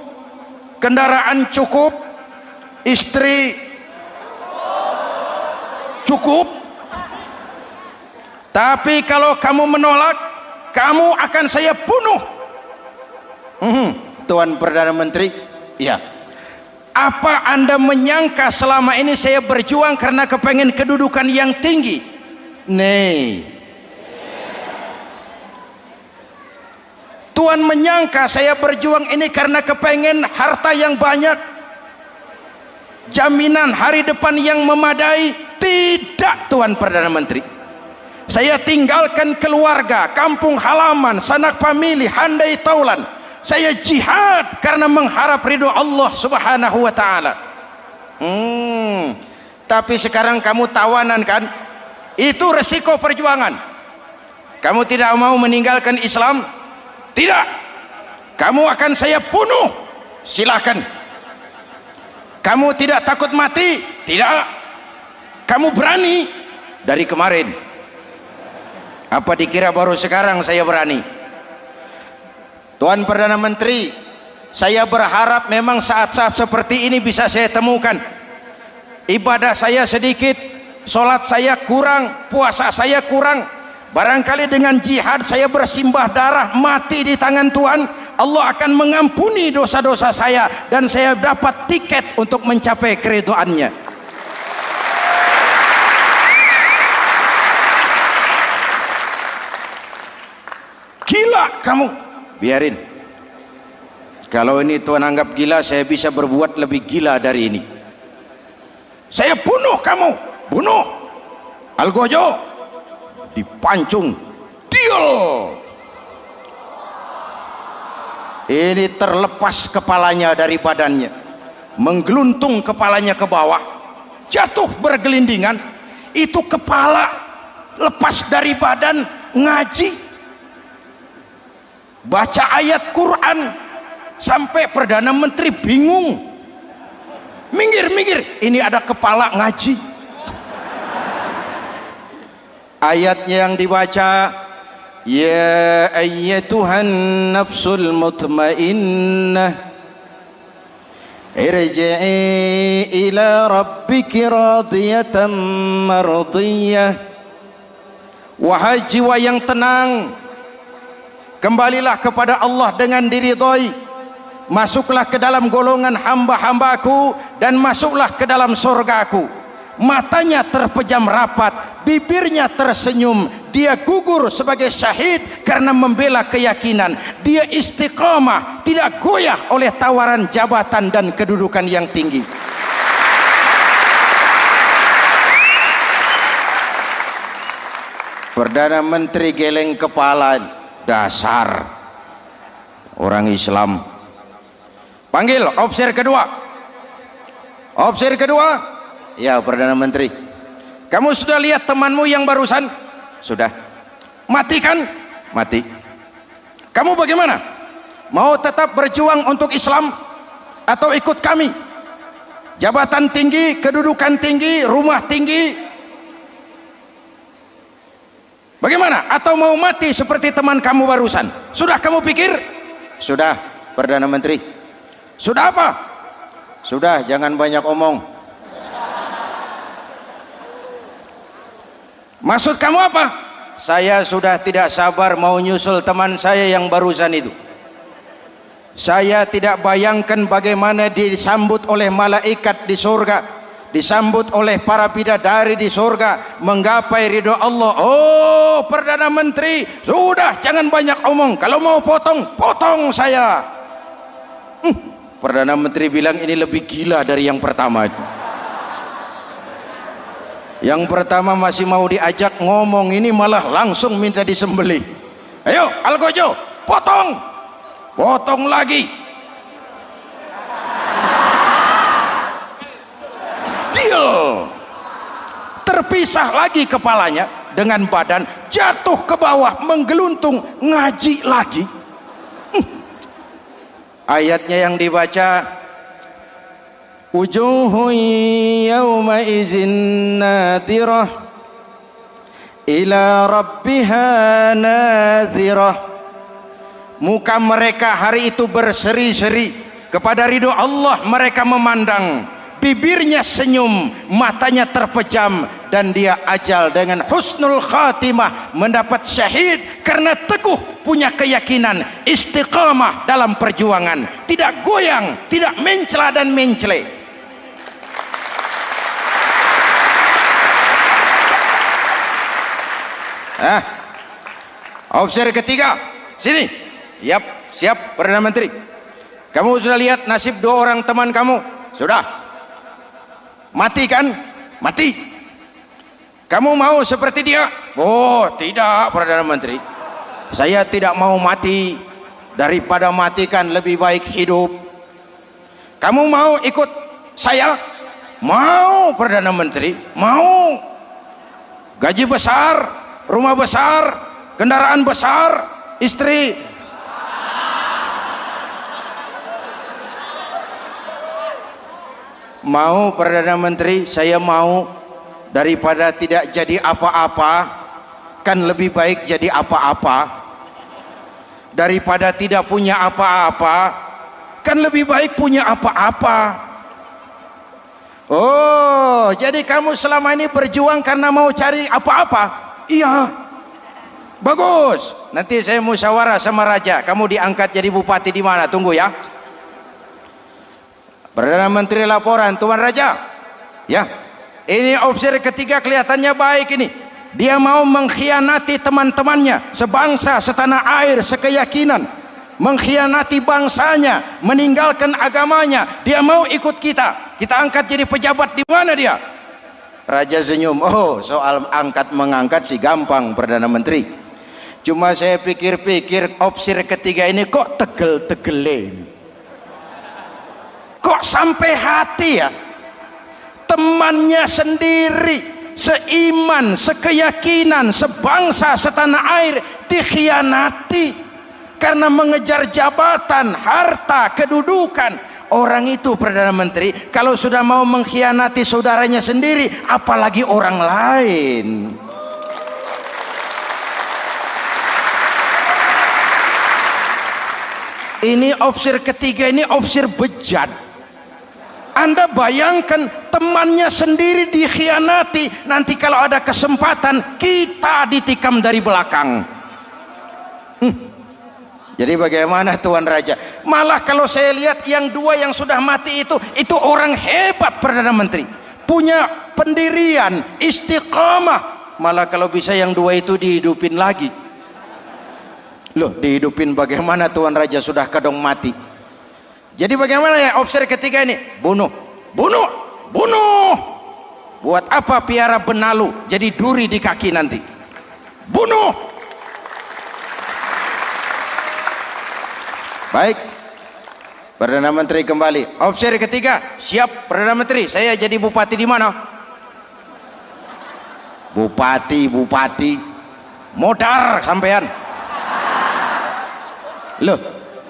kendaraan cukup, istri cukup. Tapi kalau kamu menolak, kamu akan saya bunuh. Tuan Perdana Menteri, ya. Apa Anda menyangka selama ini saya berjuang karena kepengen kedudukan yang tinggi? Nih, Tuan menyangka saya berjuang ini karena kepengen harta yang banyak, jaminan hari depan yang memadai? Tidak, Tuan Perdana Menteri. Saya tinggalkan keluarga, kampung halaman, sanak famili, handai taulan. Saya jihad karena mengharap ridho Allah Subhanahu wa ta'ala. Tapi sekarang kamu tawanan kan? Itu resiko perjuangan. Kamu tidak mau meninggalkan Islam? Tidak. Kamu akan saya bunuh. Silakan. Kamu tidak takut mati? Tidak. Kamu berani? Dari kemarin. Apa dikira baru sekarang saya berani? Tuan Perdana Menteri, saya berharap memang saat-saat seperti ini bisa saya temukan. Ibadah saya sedikit, sholat saya kurang, puasa saya kurang. Barangkali dengan jihad saya bersimbah darah, mati di tangan Tuhan, Allah akan mengampuni dosa-dosa saya dan saya dapat tiket untuk mencapai keridhaannya. Gila kamu, biarin. Kalau ini Tuhan anggap gila, saya bisa berbuat lebih gila dari ini. Saya bunuh kamu, bunuh. Algojo dipancung, deal. Ini terlepas kepalanya dari badannya, menggeluntung kepalanya ke bawah, jatuh bergelindingan. Itu kepala lepas dari badan, ngaji, baca ayat Quran, sampai Perdana Menteri bingung. Minggir, ini ada kepala ngaji. Ayatnya yang dibaca, ya ayyatuhan nafsul mutmainnah irji'i ila rabbiki radiyatan mardiyah Wahai jiwa yang tenang, kembalilah kepada Allah dengan diridhoi, masuklah ke dalam golongan hamba-hambaku dan masuklah ke dalam surgaku. Matanya terpejam rapat, bibirnya tersenyum, dia gugur sebagai syahid karena membela keyakinan. Dia istiqamah, tidak goyah oleh tawaran jabatan dan kedudukan yang tinggi. Perdana Menteri geleng kepala, dasar orang Islam. Panggil opsir kedua. Opsir kedua. Ya, Perdana Menteri, kamu sudah lihat temanmu yang barusan? Sudah. Mati kan? Mati. Kamu bagaimana? Mau tetap berjuang untuk Islam atau ikut kami? Jabatan tinggi, kedudukan tinggi, rumah tinggi, bagaimana? Atau mau mati seperti teman kamu barusan? Sudah kamu pikir? Sudah, Perdana Menteri. Sudah apa? Sudah, jangan banyak omong. Maksud kamu apa? Saya sudah tidak sabar mau nyusul teman saya yang barusan itu. Saya tidak bayangkan bagaimana disambut oleh malaikat di surga, disambut oleh para bidadari di surga, menggapai ridho Allah. Oh, Perdana Menteri, sudah jangan banyak omong. Kalau mau potong, potong saya. Perdana Menteri bilang ini lebih gila dari yang pertama itu. Yang pertama masih mau diajak ngomong, ini malah langsung minta disembelih. Ayo Algojo, potong, potong lagi. Deal. Terpisah lagi kepalanya dengan badan, jatuh ke bawah, menggeluntung, ngaji lagi. Ayatnya yang dibaca, wujuhun yawma izin nadirah ila rabbiha nazirah. Muka mereka hari itu berseri-seri kepada ridho Allah. Mereka memandang, bibirnya senyum, matanya terpejam, dan dia ajal dengan husnul khatimah, mendapat syahid karena teguh punya keyakinan, istiqamah dalam perjuangan, tidak goyang, tidak mencela dan mencele. Opsir ketiga, sini. Yap, siap Perdana Menteri. Kamu sudah lihat nasib dua orang teman kamu? Sudah. Mati kan? Mati. Kamu mau seperti dia? Oh, tidak Perdana Menteri. Saya tidak mau mati. Daripada mati kan lebih baik hidup. Kamu mau ikut saya? Mau Perdana Menteri. Mau. Gaji besar, rumah besar, kendaraan besar, istri. Mau Perdana Menteri, saya mau. Daripada tidak jadi apa-apa, kan lebih baik jadi apa-apa. Daripada tidak punya apa-apa, kan lebih baik punya apa-apa. Oh, jadi kamu selama ini berjuang karena mau cari apa-apa? Iya. Bagus. Nanti saya musyawarah sama raja. Kamu diangkat jadi bupati di mana? Tunggu ya. Perdana Menteri laporan, Tuan Raja. Ya. Ini opsir ketiga kelihatannya baik ini. Dia mau mengkhianati teman-temannya, sebangsa, setanah air, sekeyakinan. Mengkhianati bangsanya, meninggalkan agamanya. Dia mau ikut kita. Kita angkat jadi pejabat, di mana dia? Raja senyum. Oh, soal angkat mengangkat sih gampang Perdana Menteri. Cuma saya pikir-pikir opsir ketiga ini kok tegel-tegelin. Kok sampai hati ya? Temannya sendiri, seiman, sekeyakinan, sebangsa, setanah air dikhianati karena mengejar jabatan, harta, kedudukan. Orang itu Perdana Menteri kalau sudah mau mengkhianati saudaranya sendiri, apalagi orang lain. Ini opsir ketiga, ini opsir bejat. Anda bayangkan temannya sendiri dikhianati, nanti kalau ada kesempatan kita ditikam dari belakang. Jadi bagaimana Tuan Raja? Malah kalau saya lihat yang dua yang sudah mati itu orang hebat, Perdana Menteri, punya pendirian, istiqamah. Malah kalau bisa yang dua itu dihidupin lagi. Loh, dihidupin bagaimana Tuan Raja, sudah kadung mati. Jadi bagaimana ya opsi ketiga ini? Bunuh, bunuh, bunuh. Buat apa piara benalu jadi duri di kaki nanti? Bunuh. Baik, Perdana Menteri kembali. Opsi ketiga, siap Perdana Menteri. Saya jadi bupati di mana? Bupati modar sampean. Loh,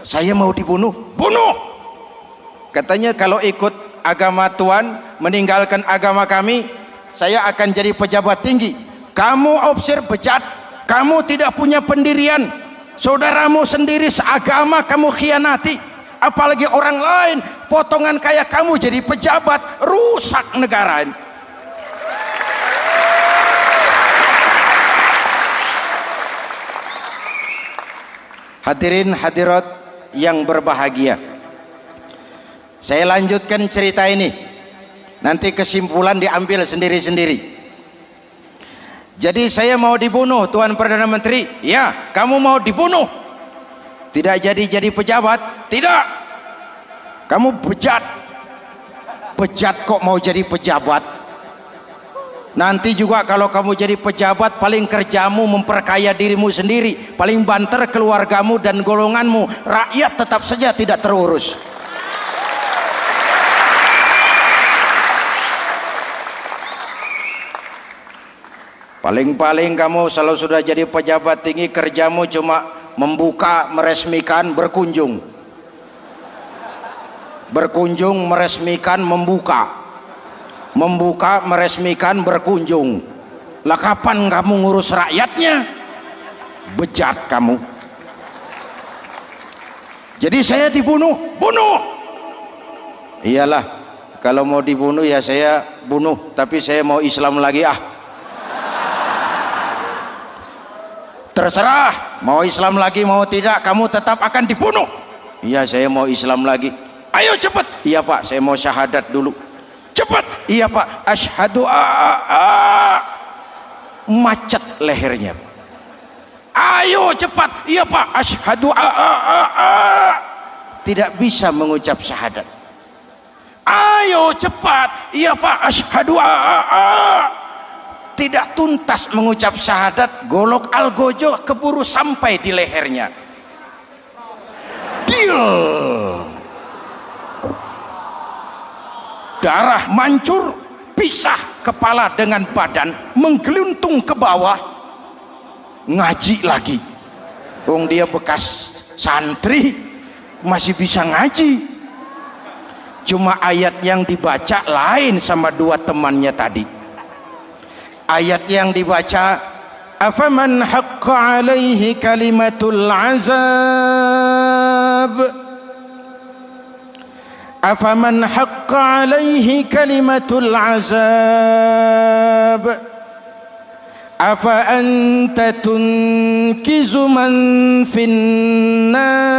saya mau dibunuh. Bunuh. Katanya kalau ikut agama Tuhan, meninggalkan agama kami, saya akan jadi pejabat tinggi. Kamu opsi bejat, kamu tidak punya pendirian. Saudaramu sendiri seagama kamu khianati, apalagi orang lain potongan kayak kamu jadi pejabat, rusak negara ini. Hadirin hadirat yang berbahagia, saya lanjutkan cerita ini, nanti kesimpulan diambil sendiri-sendiri. Jadi saya mau dibunuh Tuan Perdana Menteri. Ya, kamu mau dibunuh. Tidak jadi pejabat. Tidak. Kamu bejat. Bejat kok mau jadi pejabat. Nanti juga kalau kamu jadi pejabat, paling kerjamu memperkaya dirimu sendiri, paling banter keluargamu dan golonganmu. Rakyat tetap saja tidak terurus. Paling-paling kamu kalau sudah jadi pejabat tinggi, kerjamu cuma membuka, meresmikan, berkunjung, meresmikan, membuka, meresmikan, berkunjung. Lah kapan kamu ngurus rakyatnya? Bejat kamu. Jadi saya dibunuh, bunuh. Iyalah, kalau mau dibunuh ya saya bunuh, tapi saya mau Islam lagi ah. Terserah, mau Islam lagi mau tidak, kamu tetap akan dibunuh. Iya, saya mau Islam lagi. Ayo cepat. Iya Pak, saya mau syahadat dulu. Cepat. Iya Pak, asyhadu macet lehernya. Ayo cepat. Iya Pak, asyhadu tidak bisa mengucap syahadat. Ayo cepat. Iya Pak, asyhadu tidak tuntas mengucap syahadat, golok algojo keburu sampai di lehernya. Deal. Darah mancur, pisah kepala dengan badan, menggeluntung ke bawah. Ngaji lagi. Wong dia bekas santri, masih bisa ngaji. Cuma ayat yang dibaca lain sama dua temannya tadi. Ayat yang dibaca, afaman haqqa alaihi kalimatul azab, afaman haqqa alaihi kalimatul azab, afa anta tunkizu man finnar.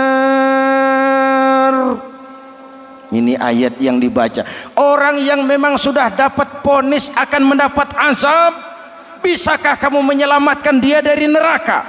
Ini ayat yang dibaca. Orang yang memang sudah dapat vonis akan mendapat azab, bisakah kamu menyelamatkan dia dari neraka?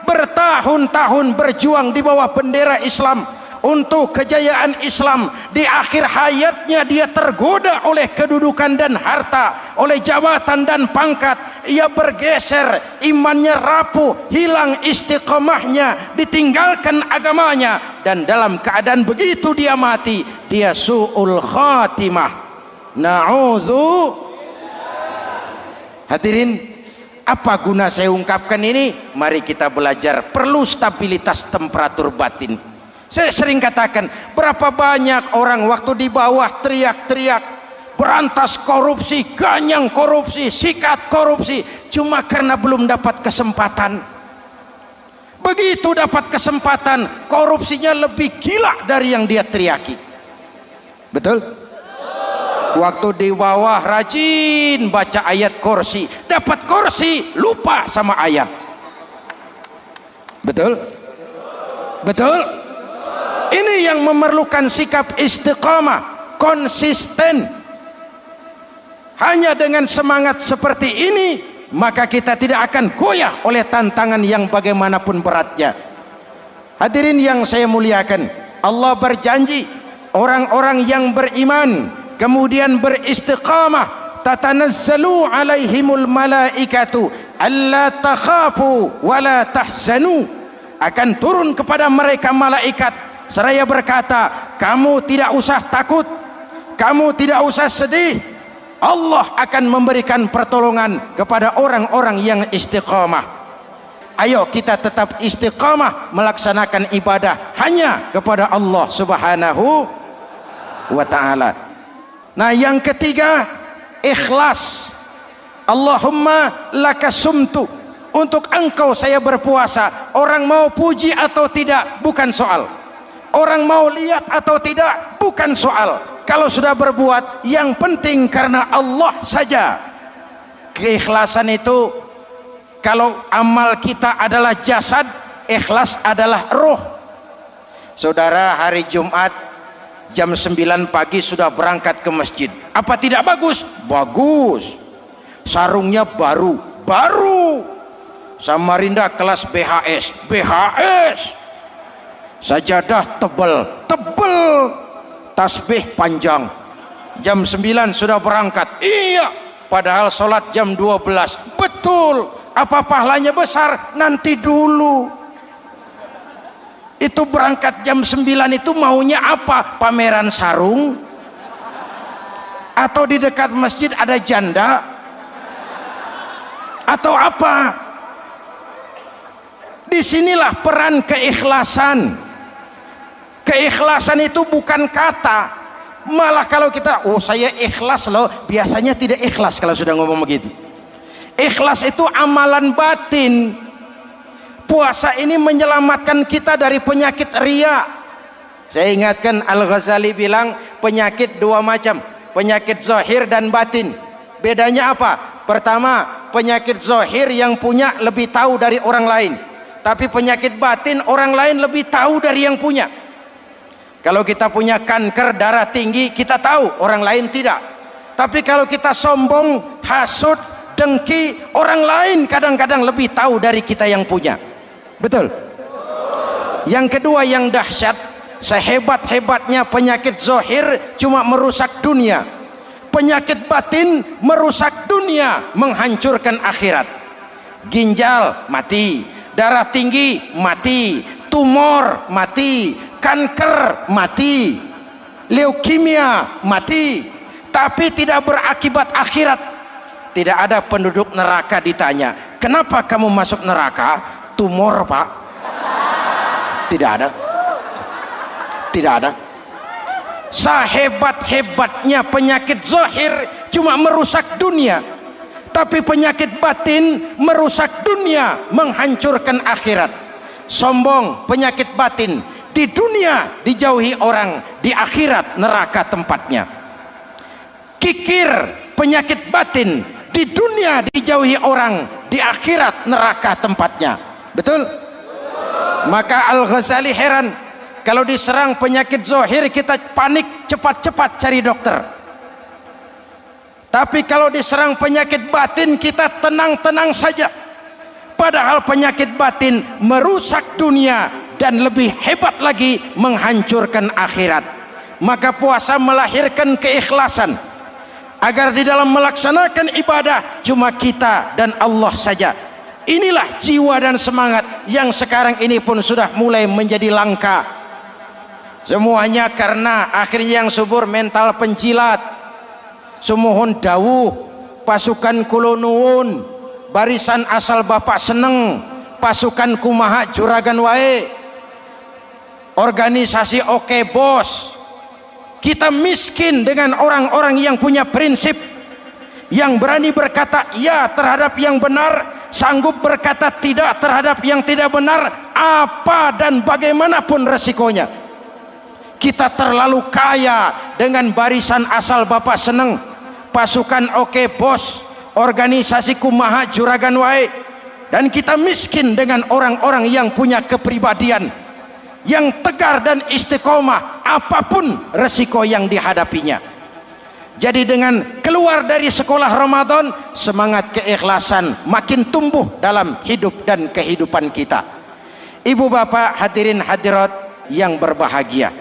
Bertahun-tahun berjuang di bawah bendera Islam untuk kejayaan Islam, di akhir hayatnya dia tergoda oleh kedudukan dan harta, oleh jabatan dan pangkat. Ia bergeser, imannya rapuh, hilang istiqomahnya, ditinggalkan agamanya, dan dalam keadaan begitu dia mati, dia su'ul khatimah. Na'udzu. Hadirin, apa guna saya ungkapkan ini? Mari kita belajar, perlu stabilitas temperatur batin. Saya sering katakan, berapa banyak orang waktu di bawah teriak-teriak berantas korupsi, ganyang korupsi, sikat korupsi, cuma karena belum dapat kesempatan. Begitu dapat kesempatan, korupsinya lebih gila dari yang dia teriaki. Betul? Waktu di bawah rajin baca ayat kursi, dapat kursi lupa sama ayat. Betul? Betul? Ini yang memerlukan sikap istiqamah, konsisten. Hanya dengan semangat seperti ini, maka kita tidak akan goyah oleh tantangan yang bagaimanapun beratnya. Hadirin yang saya muliakan, Allah berjanji orang-orang yang beriman kemudian beristiqamah, tatanazzalu alaihimul malaikatu alla takhafu wala tahzanu, akan turun kepada mereka malaikat seraya berkata, kamu tidak usah takut, kamu tidak usah sedih. Allah akan memberikan pertolongan kepada orang-orang yang istiqamah. Ayo kita tetap istiqamah melaksanakan ibadah hanya kepada Allah Subhanahu wa ta'ala. Nah, yang ketiga, ikhlas. Allahumma lakasumtu, untuk engkau saya berpuasa. Orang mau puji atau tidak bukan soal, orang mau lihat atau tidak bukan soal. Kalau sudah berbuat, yang penting karena Allah saja. Keikhlasan itu, kalau amal kita adalah jasad, ikhlas adalah roh. Saudara, hari Jumat jam 9 pagi sudah berangkat ke masjid. Apa tidak bagus? Bagus. Sarungnya baru. Samarinda kelas BHS. Sajadah tebal. Tasbih panjang. Jam 9 sudah berangkat. Iya, padahal sholat jam 12. Betul. Apa pahalanya besar? Nanti dulu. Itu berangkat jam 9 itu maunya apa? Pameran sarung? Atau di dekat masjid ada janda? Atau apa? Disinilah peran keikhlasan. Keikhlasan itu bukan kata. Malah kalau kita, oh saya ikhlas loh, biasanya tidak ikhlas kalau sudah ngomong begitu. Ikhlas itu amalan batin. Puasa ini menyelamatkan kita dari penyakit riya. Saya ingatkan Al-Ghazali bilang penyakit dua macam, penyakit zahir dan batin. Bedanya apa? Pertama, penyakit zahir yang punya lebih tahu dari orang lain, tapi penyakit batin orang lain lebih tahu dari yang punya. Kalau kita punya kanker darah tinggi, kita tahu, orang lain tidak. Tapi kalau kita sombong, hasud, dengki, orang lain kadang-kadang lebih tahu dari kita yang punya. Betul? Yang kedua yang dahsyat, sehebat-hebatnya penyakit zahir cuma merusak dunia, penyakit batin merusak dunia, menghancurkan akhirat. Ginjal mati, darah tinggi mati, tumor mati, kanker mati, leukemia mati, tapi tidak berakibat akhirat. Tidak ada penduduk neraka ditanya, kenapa kamu masuk neraka? Tumor, Pak. Tidak ada. Tidak ada. Sehebat-hebatnya penyakit zahir cuma merusak dunia, tapi penyakit batin merusak dunia, menghancurkan akhirat. Sombong, penyakit batin, di dunia dijauhi orang, di akhirat neraka tempatnya. Kikir, penyakit batin, di dunia dijauhi orang, di akhirat neraka tempatnya. Betul? Maka Al-Ghazali heran, kalau diserang penyakit zahir kita panik, cepat-cepat cari dokter. Tapi kalau diserang penyakit batin kita tenang-tenang saja. Padahal penyakit batin merusak dunia dan lebih hebat lagi menghancurkan akhirat. Maka puasa melahirkan keikhlasan, agar di dalam melaksanakan ibadah cuma kita dan Allah saja. Inilah jiwa dan semangat yang sekarang ini pun sudah mulai menjadi langka. Semuanya karena akhirnya yang subur mental penjilat. Sumuhun dawuh, pasukan kulonuun, barisan asal bapak seneng, pasukan kumaha juragan wae, organisasi oke bos. Kita miskin dengan orang-orang yang punya prinsip, yang berani berkata ya terhadap yang benar, sanggup berkata tidak terhadap yang tidak benar, apa dan bagaimanapun resikonya. Kita terlalu kaya, dengan barisan asal Bapak seneng, pasukan oke bos, organisasi kumaha juragan wae, dan kita miskin dengan orang-orang yang punya kepribadian yang tegar dan istiqomah apapun resiko yang dihadapinya. Jadi dengan keluar dari sekolah Ramadan, semangat keikhlasan makin tumbuh dalam hidup dan kehidupan kita. Ibu bapak hadirin hadirat yang berbahagia,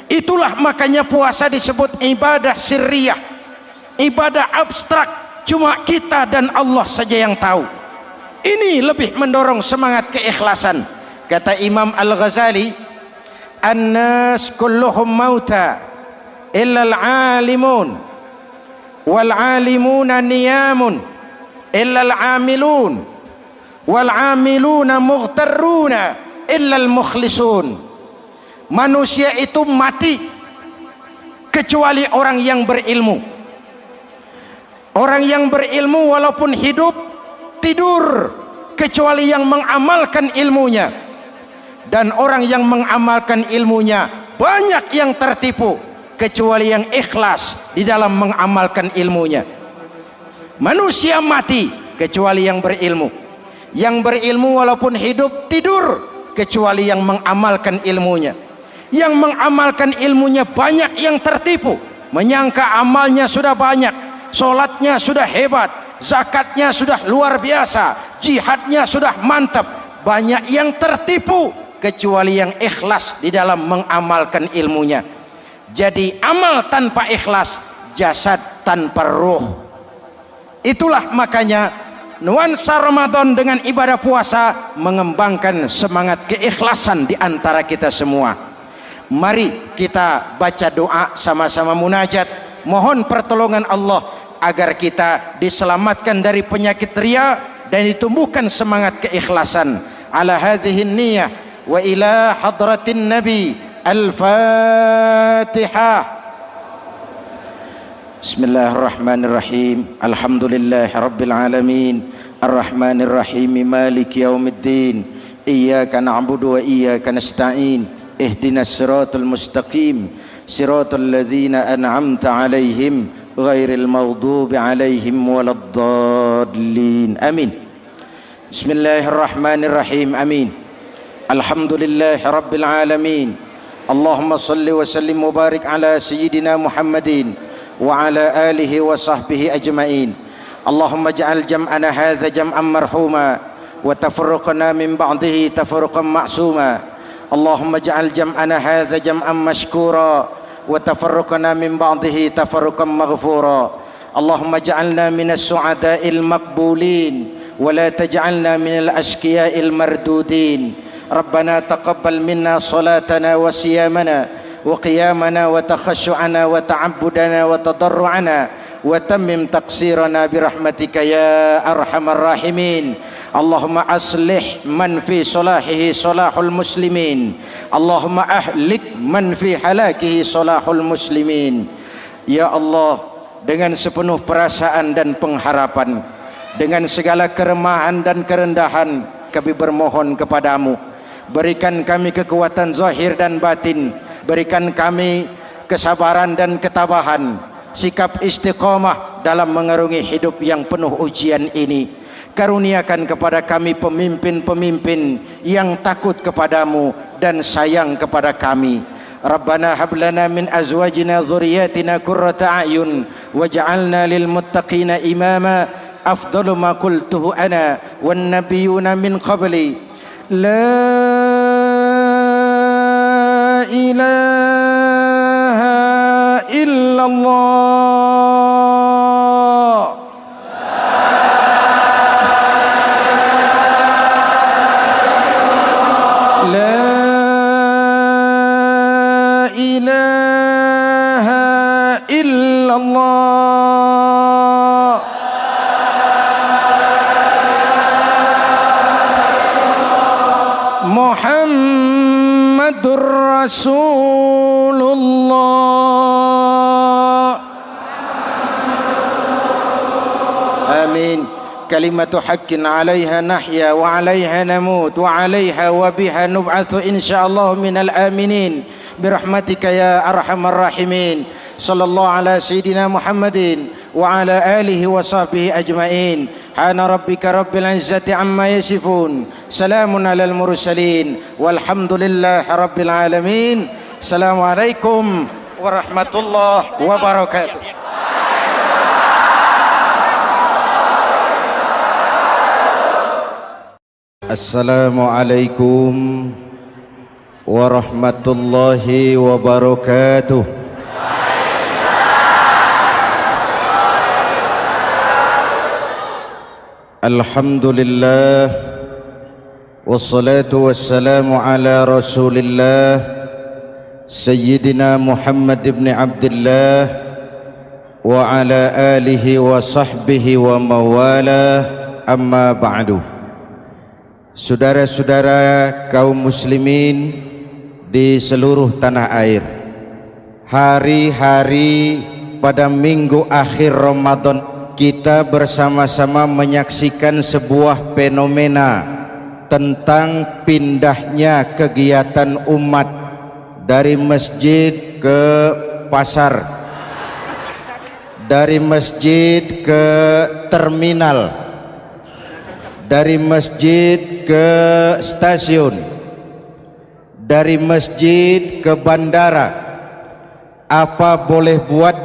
itulah makanya puasa disebut ibadah sirriyah, ibadah abstrak, cuma kita dan Allah saja yang tahu. Ini lebih mendorong semangat keikhlasan. Kata Imam Al-Ghazali, "An-nas kulluhum mauta illa al-alimun wal alimuna niyamun illa al-amilun wal amiluna mughtarruna illa al-mukhlisun." Manusia itu mati kecuali orang yang berilmu. Orang yang berilmu walaupun hidup tidur kecuali yang mengamalkan ilmunya, dan orang yang mengamalkan ilmunya banyak yang tertipu kecuali yang ikhlas di dalam mengamalkan ilmunya. Manusia mati kecuali yang berilmu. Yang berilmu walaupun hidup tidur kecuali yang mengamalkan ilmunya. Yang mengamalkan ilmunya banyak yang tertipu, menyangka amalnya sudah banyak, sholatnya sudah hebat, zakatnya sudah luar biasa, jihadnya sudah mantap. Banyak yang tertipu kecuali yang ikhlas di dalam mengamalkan ilmunya. Jadi amal tanpa ikhlas, jasad tanpa ruh. Itulah makanya nuansa Ramadan dengan ibadah puasa mengembangkan semangat keikhlasan di antara kita semua. Mari kita baca doa sama-sama munajat, mohon pertolongan Allah agar kita diselamatkan dari penyakit riya dan ditumbuhkan semangat keikhlasan. Ala hadhihi niyyah wa ila hadratin nabi. Al-Fatihah. Bismillahirrahmanirrahim. Alhamdulillahi rabbil alamin. Ar-Rahmanir Rahim. Maliki yaumiddin. Iyyaka na'budu wa iyyaka nasta'in. Ihdinas siratal mustaqim. Siratal ladzina an'amta 'alaihim ghairil maghdubi 'alaihim waladdallin. Amin. Bismillahirrahmanirrahim. Amin. Alhamdulillahi rabbil alamin. Allahumma salli wa sallim mubarak ala sayyidina Muhammadin wa ala alihi wa sahbihi ajma'in. Allahumma ja'al jam'ana hadha jam'an marhuma wa tafarruqana min ba'dihi tafarruqan ma'suma. Allahumma ja'al jam'ana hadha jam'an mashkura wa tafarruqana min ba'dihi tafarruqan maghfura. Allahumma ja'alna minas su'ada'il maqbulin wa la taj'alna minal ashqiya'il mardudin. ربنا تقبل منا صلاتنا وصيامنا وقيامنا وتخشعنا وتعبدنا وتضرعنا وتمم تقصيرنا برحمتك يا أرحم الراحمين. اللهم أصلح من في صلاحه صلاح المسلمين. اللهم أهلك من في هلاكه صلاح المسلمين. Ya Allah, dengan sepenuh perasaan dan pengharapan, dengan segala keremahan dan kerendahan, kami bermohon kepadamu, berikan kami kekuatan zahir dan batin, berikan kami kesabaran dan ketabahan, sikap istiqamah dalam mengarungi hidup yang penuh ujian ini. Karuniakan kepada kami pemimpin-pemimpin yang takut kepadamu dan sayang kepada kami. Rabbana hab lana min azwajina dhurriyyatina qurrata a'yun waj'alna lil muttaqina imama. Afdalu ma qultuhu ana wan nabiyyuna min qabli. La ilaha illallah. La ilaha illallah. Muhammadur Rasulullah. Amin. Kalimatu haqqin 'alaiha nahya wa 'alaiha namut wa 'alaiha wa biha nub'atsu insyaallah minal aminin. برحمتك يا أرحم الراحمين. صلى الله على سيدنا محمد وعلى آله وصحبه أجمعين. سبحان ربك رب العزة عما يصفون، سلام على المرسلين والحمد لله رب العالمين. السلام عليكم ورحمة الله وبركاته. Assalamualaikum warahmatullahi wabarakatuh. Alhamdulillah wassalatu wassalamu ala Rasulillah Sayyidina Muhammad ibn Abdullah wa ala alihi wa sahbihi wa mawala, amma ba'du. Saudara-saudara kaum muslimin di seluruh tanah air, hari-hari pada minggu akhir Ramadan kita bersama-sama menyaksikan sebuah fenomena tentang pindahnya kegiatan umat dari masjid ke pasar, dari masjid ke terminal, dari masjid ke stasiun, dari masjid ke bandara. Apa boleh buat,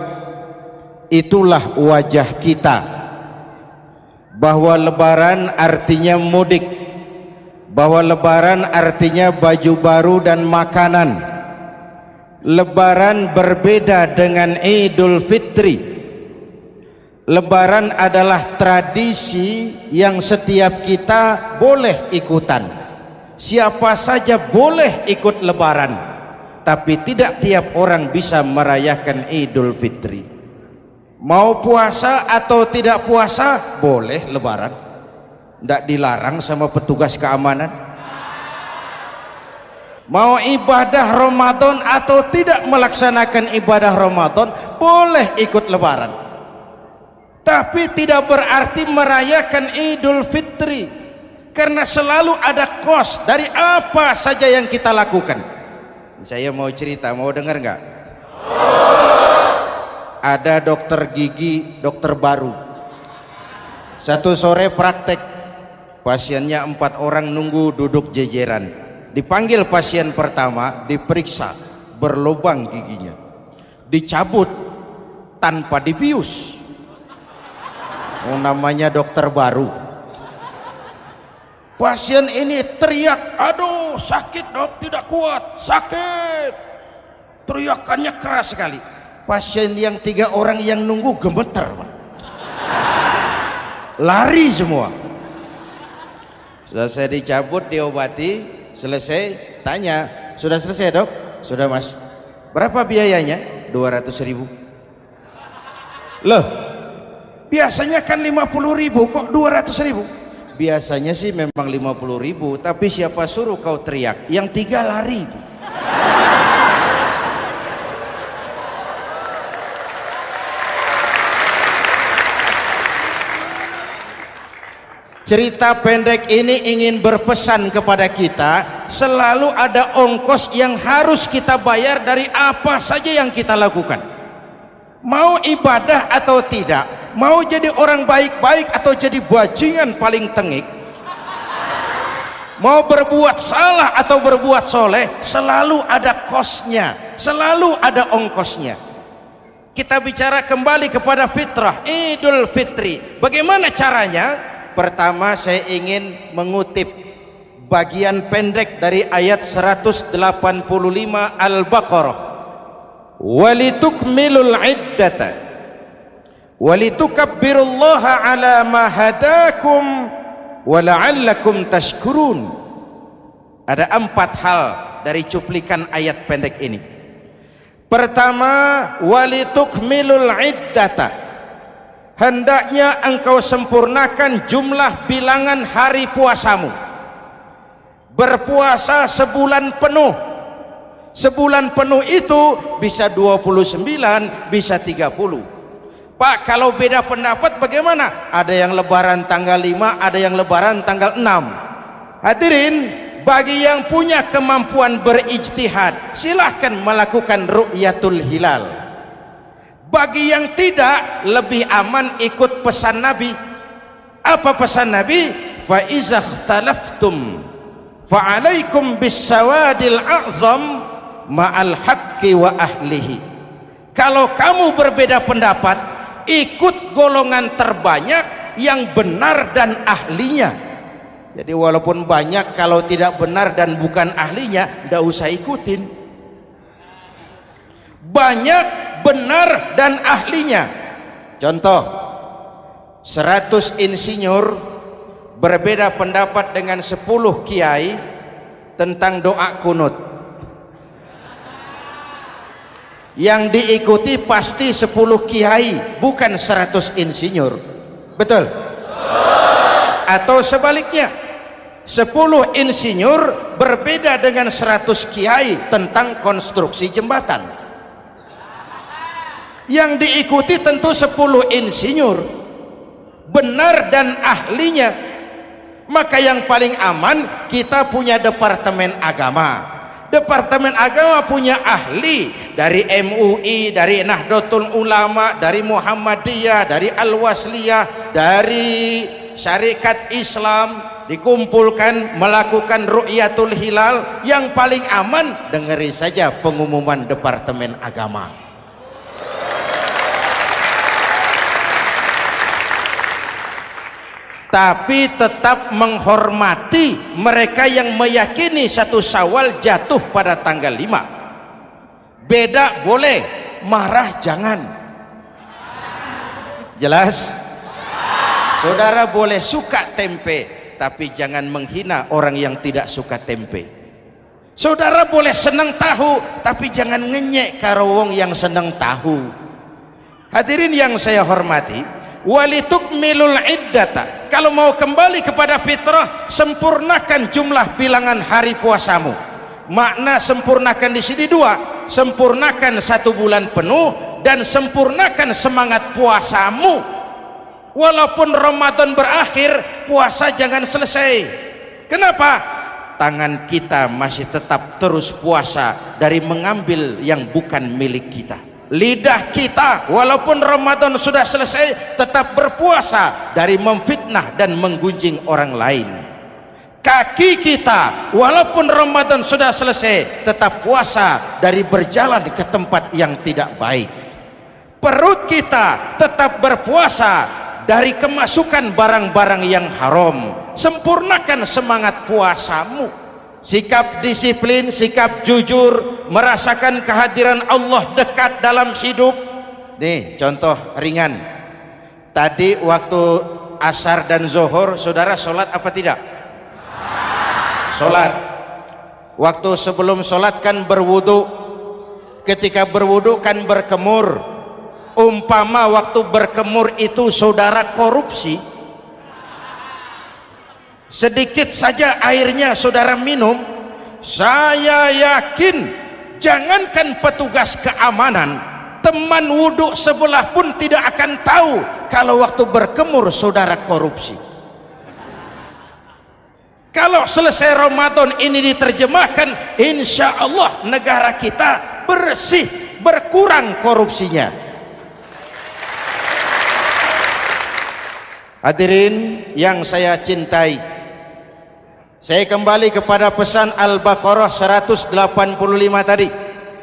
itulah wajah kita. Bahwa lebaran artinya mudik, bahwa lebaran artinya baju baru dan makanan. Lebaran berbeda dengan Idul Fitri. Lebaran adalah tradisi yang setiap kita boleh ikutan. Siapa saja boleh ikut lebaran, tapi tidak tiap orang bisa merayakan Idul Fitri. Mau puasa atau tidak puasa boleh lebaran, tidak dilarang sama petugas keamanan. Mau ibadah Ramadan atau tidak melaksanakan ibadah Ramadan boleh ikut lebaran, tapi tidak berarti merayakan Idul Fitri, karena selalu ada kos dari apa saja yang kita lakukan. Saya mau cerita, mau dengar nggak? Ada dokter gigi, dokter baru. Satu sore praktek, pasiennya 4 orang nunggu duduk jejeran. Dipanggil pasien pertama, diperiksa, berlubang giginya, dicabut tanpa dibius. Namanya dokter baru. Pasien ini teriak, aduh sakit dok, tidak kuat, sakit. Teriakannya keras sekali. Pasien yang 3 orang yang nunggu gemeter, lari semua. Sudah saya dicabut, diobati, selesai, tanya, sudah selesai dok? Sudah mas. Berapa biayanya? 200.000. Loh, biasanya kan 50.000, kok 200.000? Biasanya sih memang 50.000, tapi siapa suruh kau teriak? Yang 3 lari. Cerita pendek ini ingin berpesan kepada kita, selalu ada ongkos yang harus kita bayar dari apa saja yang kita lakukan. Mau ibadah atau tidak, mau jadi orang baik-baik atau jadi bajingan paling tengik, mau berbuat salah atau berbuat soleh, selalu ada kosnya, selalu ada ongkosnya. Kita bicara kembali kepada fitrah, Idul Fitri. Bagaimana caranya? Pertama saya ingin mengutip bagian pendek dari ayat 185 Al-Baqarah. Walitukmilul iddata walitukabbirullaha ala ma hadakum wala'allakum tashkurun. Ada 4 hal dari cuplikan ayat pendek ini. Pertama, walitukmilul iddata, hendaknya engkau sempurnakan jumlah bilangan hari puasamu. Berpuasa sebulan penuh. Sebulan penuh itu bisa 29, bisa 30. Pak, kalau beda pendapat bagaimana? Ada yang lebaran tanggal 5, ada yang lebaran tanggal 6. Hadirin, bagi yang punya kemampuan berijtihad silahkan melakukan ru'yatul hilal. Bagi yang tidak, lebih aman ikut pesan Nabi. Apa pesan Nabi? Fa iza ikhtalaftum fa alaikum bisawadil a'zam ma'al haqqi wa ahlihi. Kalau kamu berbeda pendapat, ikut golongan terbanyak yang benar dan ahlinya. Jadi walaupun banyak, kalau tidak benar dan bukan ahlinya, tidak usah ikutin. Banyak benar dan ahlinya. Contoh, 100 insinyur berbeda pendapat dengan 10 kiai tentang doa kunut. Yang diikuti pasti 10 kiai, bukan 100 insinyur. Betul? Atau sebaliknya, 10 insinyur berbeda dengan 100 kiai tentang konstruksi jembatan. Yang diikuti tentu 10 insinyur, benar dan ahlinya. Maka yang paling aman, kita punya departemen agama. Departemen agama punya ahli dari MUI, dari Nahdlatul Ulama, dari Muhammadiyah, dari Al-Wasliyah, dari Syarikat Islam, dikumpulkan melakukan ru'yatul hilal. Yang paling aman, dengeri saja pengumuman departemen agama. Tapi tetap menghormati mereka yang meyakini 1 Syawal jatuh pada tanggal 5. Beda boleh, marah jangan. Jelas? Saudara boleh suka tempe, tapi jangan menghina orang yang tidak suka tempe. Saudara boleh senang tahu, tapi jangan ngenyek karo wong yang senang tahu. Hadirin yang saya hormati, walitukmilul iddata. Kalau mau kembali kepada fitrah, sempurnakan jumlah bilangan hari puasamu. Makna sempurnakan di sini 2, sempurnakan 1 bulan penuh dan sempurnakan semangat puasamu. Walaupun Ramadan berakhir, puasa jangan selesai. Kenapa? Tangan kita masih tetap terus puasa dari mengambil yang bukan milik kita. Lidah kita walaupun Ramadan sudah selesai tetap berpuasa dari memfitnah dan menggunjing orang lain. Kaki kita walaupun Ramadan sudah selesai tetap puasa dari berjalan ke tempat yang tidak baik. Perut kita tetap berpuasa dari kemasukan barang-barang yang haram. Sempurnakan semangat puasamu. Sikap disiplin, sikap jujur, merasakan kehadiran Allah dekat dalam hidup. Nih contoh ringan. Tadi waktu asar dan zuhur, saudara sholat apa tidak? Sholat. Waktu sebelum sholat kan berwudu. Ketika berwudu kan berkemur. Umpama waktu berkemur itu saudara korupsi, sedikit saja airnya saudara minum, saya yakin jangankan petugas keamanan, teman wudhu sebelah pun tidak akan tahu kalau waktu berkemur saudara korupsi. Kalau selesai Ramadan ini diterjemahkan, insya Allah negara kita bersih, berkurang korupsinya. Hadirin yang saya cintai, saya kembali kepada pesan Al-Baqarah 185 tadi.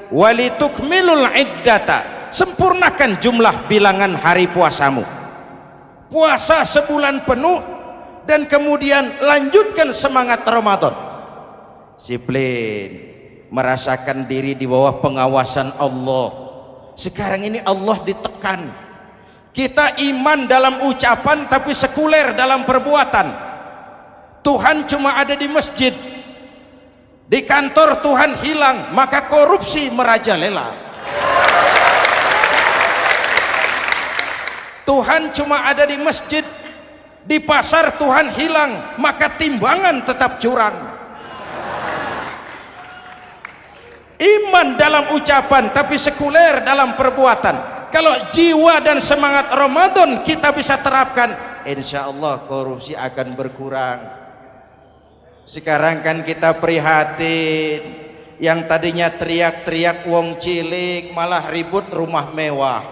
Walitukmilul iddata, sempurnakan jumlah bilangan hari puasamu. Puasa sebulan penuh dan kemudian lanjutkan semangat Ramadan. Disiplin, merasakan diri di bawah pengawasan Allah. Sekarang ini Allah ditekan. Kita iman dalam ucapan tapi sekuler dalam perbuatan. Tuhan cuma ada di masjid, di kantor Tuhan hilang, maka korupsi merajalela. Tuhan cuma ada di masjid, di pasar Tuhan hilang, maka timbangan tetap curang. Iman dalam ucapan tapi sekuler dalam perbuatan. Kalau jiwa dan semangat Ramadan kita bisa terapkan, insya Allah korupsi akan berkurang. Sekarang kan kita prihatin, yang tadinya teriak-teriak wong cilik malah ribut rumah mewah.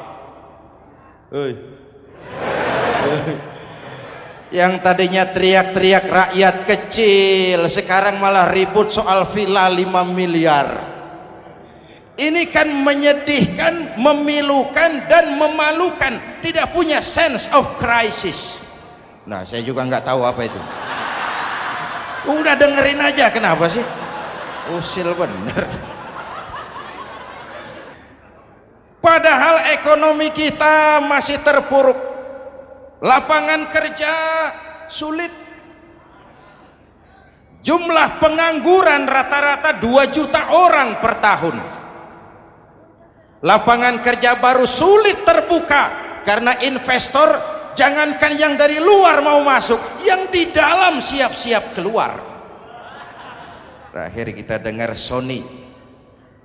Yang tadinya teriak-teriak rakyat kecil sekarang malah ribut soal villa 5 miliar. Ini kan menyedihkan, memilukan dan memalukan, tidak punya sense of crisis. Nah, saya juga nggak tahu apa itu. Udah dengerin aja, kenapa sih? Usil bener. Padahal ekonomi kita masih terpuruk, lapangan kerja sulit, jumlah pengangguran rata-rata 2 juta orang per tahun. Lapangan kerja baru sulit terbuka karena investor, jangankan yang dari luar mau masuk, yang di dalam siap-siap keluar. Terakhir kita dengar Sony,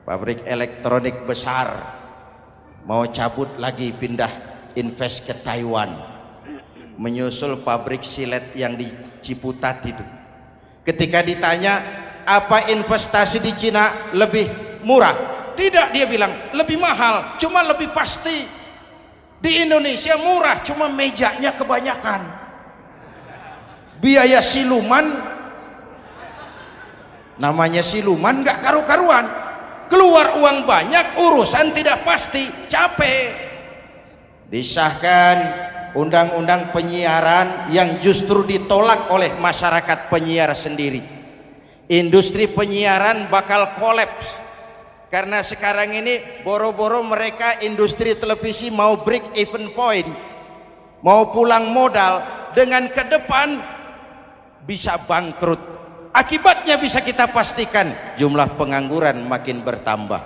pabrik elektronik besar, mau cabut lagi, pindah invest ke Taiwan, menyusul pabrik silet yang di Ciputat itu. Ketika ditanya apa investasi di Cina lebih murah, tidak, dia bilang lebih mahal, cuma lebih pasti. Di Indonesia murah, cuma mejanya kebanyakan, biaya siluman, namanya siluman nggak karu-karuan, keluar uang banyak, urusan tidak pasti, capek. Disahkan undang-undang penyiaran yang justru ditolak oleh masyarakat penyiar sendiri. Industri penyiaran bakal kolaps karena sekarang ini boro-boro mereka industri televisi mau break even point, mau pulang modal, dengan ke depan bisa bangkrut. Akibatnya bisa kita pastikan, jumlah pengangguran makin bertambah.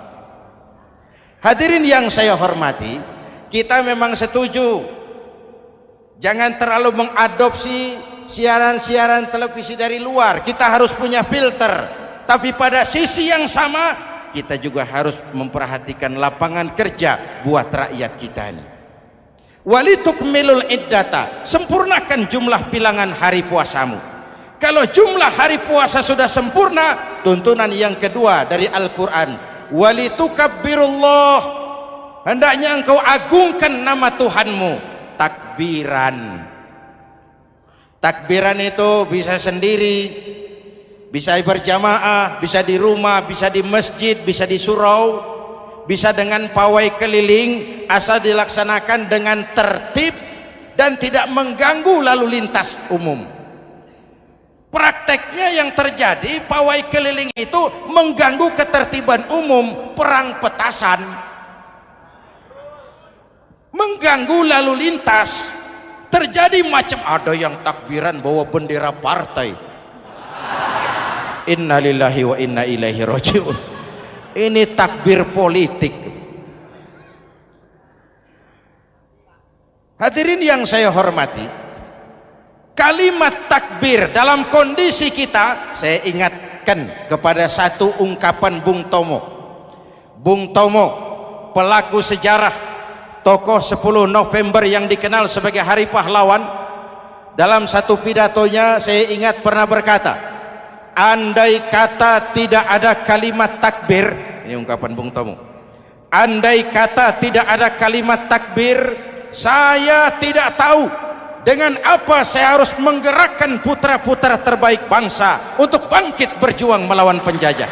Hadirin yang saya hormati, kita memang setuju jangan terlalu mengadopsi siaran-siaran televisi dari luar, kita harus punya filter. Tapi pada sisi yang sama kita juga harus memperhatikan lapangan kerja buat rakyat kita ini. Walitukmilul iddata, sempurnakan jumlah bilangan hari puasamu. Kalau jumlah hari puasa sudah sempurna, tuntunan yang kedua dari Al-Quran, walitukabbirullah, hendaknya engkau agungkan nama Tuhanmu. Takbiran. Takbiran itu bisa sendiri, bisa berjamaah, bisa di rumah, bisa di masjid, bisa di surau, bisa dengan pawai keliling, asal dilaksanakan dengan tertib dan tidak mengganggu lalu lintas umum. Prakteknya yang terjadi, pawai keliling itu mengganggu ketertiban umum, perang petasan, mengganggu lalu lintas, terjadi macam ada yang takbiran bawa bendera partai. Innalillahi wa inna ilaihi raji'un. Ini takbir politik. Hadirin yang saya hormati, kalimat takbir dalam kondisi kita, saya ingatkan kepada satu ungkapan Bung Tomo. Bung Tomo, pelaku sejarah, tokoh 10 November yang dikenal sebagai Hari Pahlawan, dalam satu pidatonya saya ingat pernah berkata, andai kata tidak ada kalimat takbir, ini ungkapan Bung Tomo, andai kata tidak ada kalimat takbir, saya tidak tahu dengan apa saya harus menggerakkan putra-putra terbaik bangsa untuk bangkit berjuang melawan penjajah.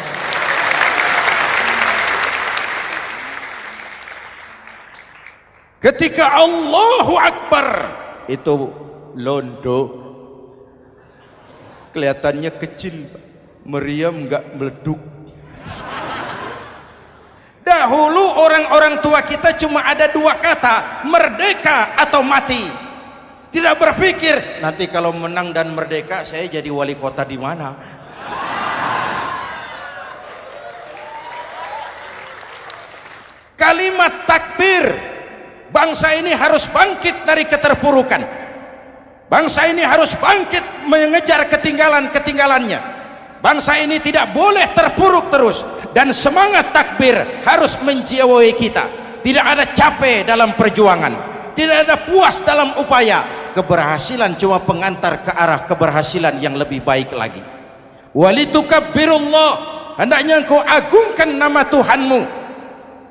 Ketika Allahu Akbar itu londo, kelihatannya kecil, meriam nggak meleduk. Dahulu orang-orang tua kita cuma ada 2 kata, merdeka atau mati. Tidak berpikir nanti kalau menang dan merdeka saya jadi wali kota di mana. Kalimat takbir, bangsa ini harus bangkit dari keterpurukan. Bangsa ini harus bangkit mengejar ketinggalan-ketinggalannya. Bangsa ini tidak boleh terpuruk terus, dan semangat takbir harus menjiwai kita. Tidak ada capek dalam perjuangan, tidak ada puas dalam upaya. Keberhasilan cuma pengantar ke arah keberhasilan yang lebih baik lagi. walitukabbirullah, hendaknya engkau agungkan nama Tuhanmu.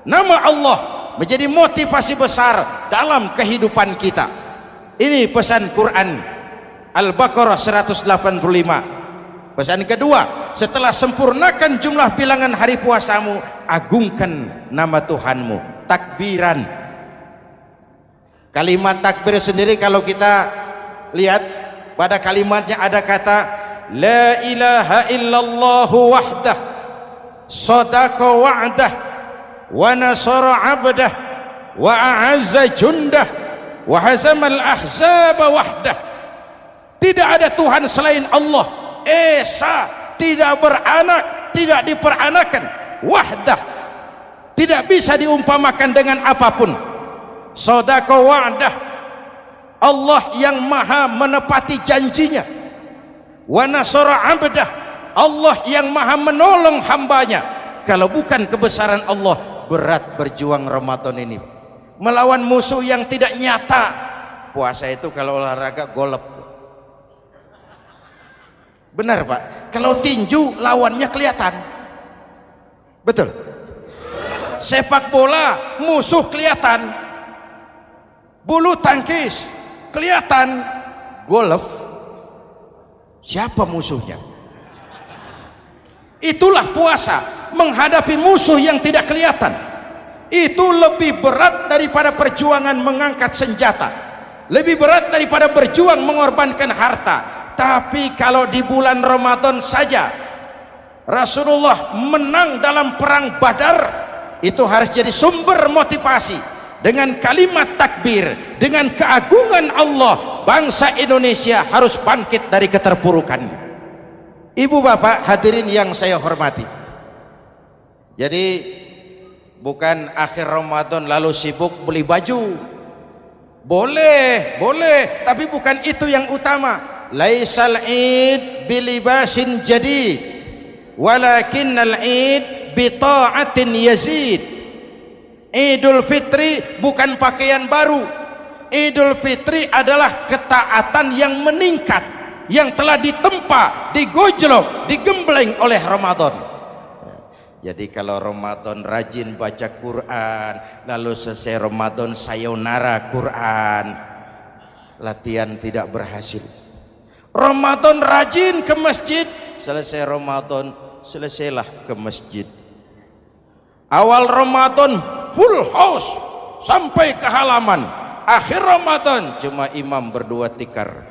Nama Allah menjadi motivasi besar dalam kehidupan kita. Ini pesan Quran Al-Baqarah 185. Pesan kedua, setelah sempurnakan jumlah bilangan hari puasamu, agungkan nama Tuhanmu. Takbiran. Kalimat takbir sendiri kalau kita lihat pada kalimatnya ada kata la ilaha illallah wahdah sadaqa wa'dah wa nasara 'abdah wa a'azza jundah wa hazamal ahzaba wahdah. Tidak ada Tuhan selain Allah, esa, tidak beranak, tidak diperanakan, wahdah, tidak bisa diumpamakan dengan apapun. Sadaqa wa'dah, Allah yang maha menepati janjinya. Wa nasara 'abdah, Allah yang maha menolong hambanya. Kalau bukan kebesaran Allah, berat berjuang Ramadan ini melawan musuh yang tidak nyata. Puasa itu kalau olahraga golep. Benar Pak, kalau tinju lawannya kelihatan. Betul. Sepak bola musuh kelihatan, bulu tangkis kelihatan, golf siapa musuhnya? Itulah puasa, menghadapi musuh yang tidak kelihatan. Itu lebih berat daripada perjuangan mengangkat senjata, lebih berat daripada berjuang mengorbankan harta. Tapi kalau di bulan Ramadan saja Rasulullah menang dalam perang Badar, itu harus jadi sumber motivasi. Dengan kalimat takbir, dengan keagungan Allah, bangsa Indonesia harus bangkit dari keterpurukan. Ibu bapak hadirin yang saya hormati, jadi bukan akhir Ramadan lalu sibuk beli baju. Boleh, tapi bukan itu yang utama. Laisal id bilibasin jadid walakinnal id bita'atin yazid. Idul Fitri bukan pakaian baru. Idul Fitri adalah ketaatan yang meningkat, yang telah ditempa, digojlok, digembleng oleh Ramadan. Jadi kalau Ramadan rajin baca Quran, lalu selesai Ramadan sayonara Quran, latihan tidak berhasil. Ramadan rajin ke masjid, selesai Ramadan selesailah ke masjid. Awal Ramadan full house sampai ke halaman, akhir Ramadan cuma imam berdua tikar.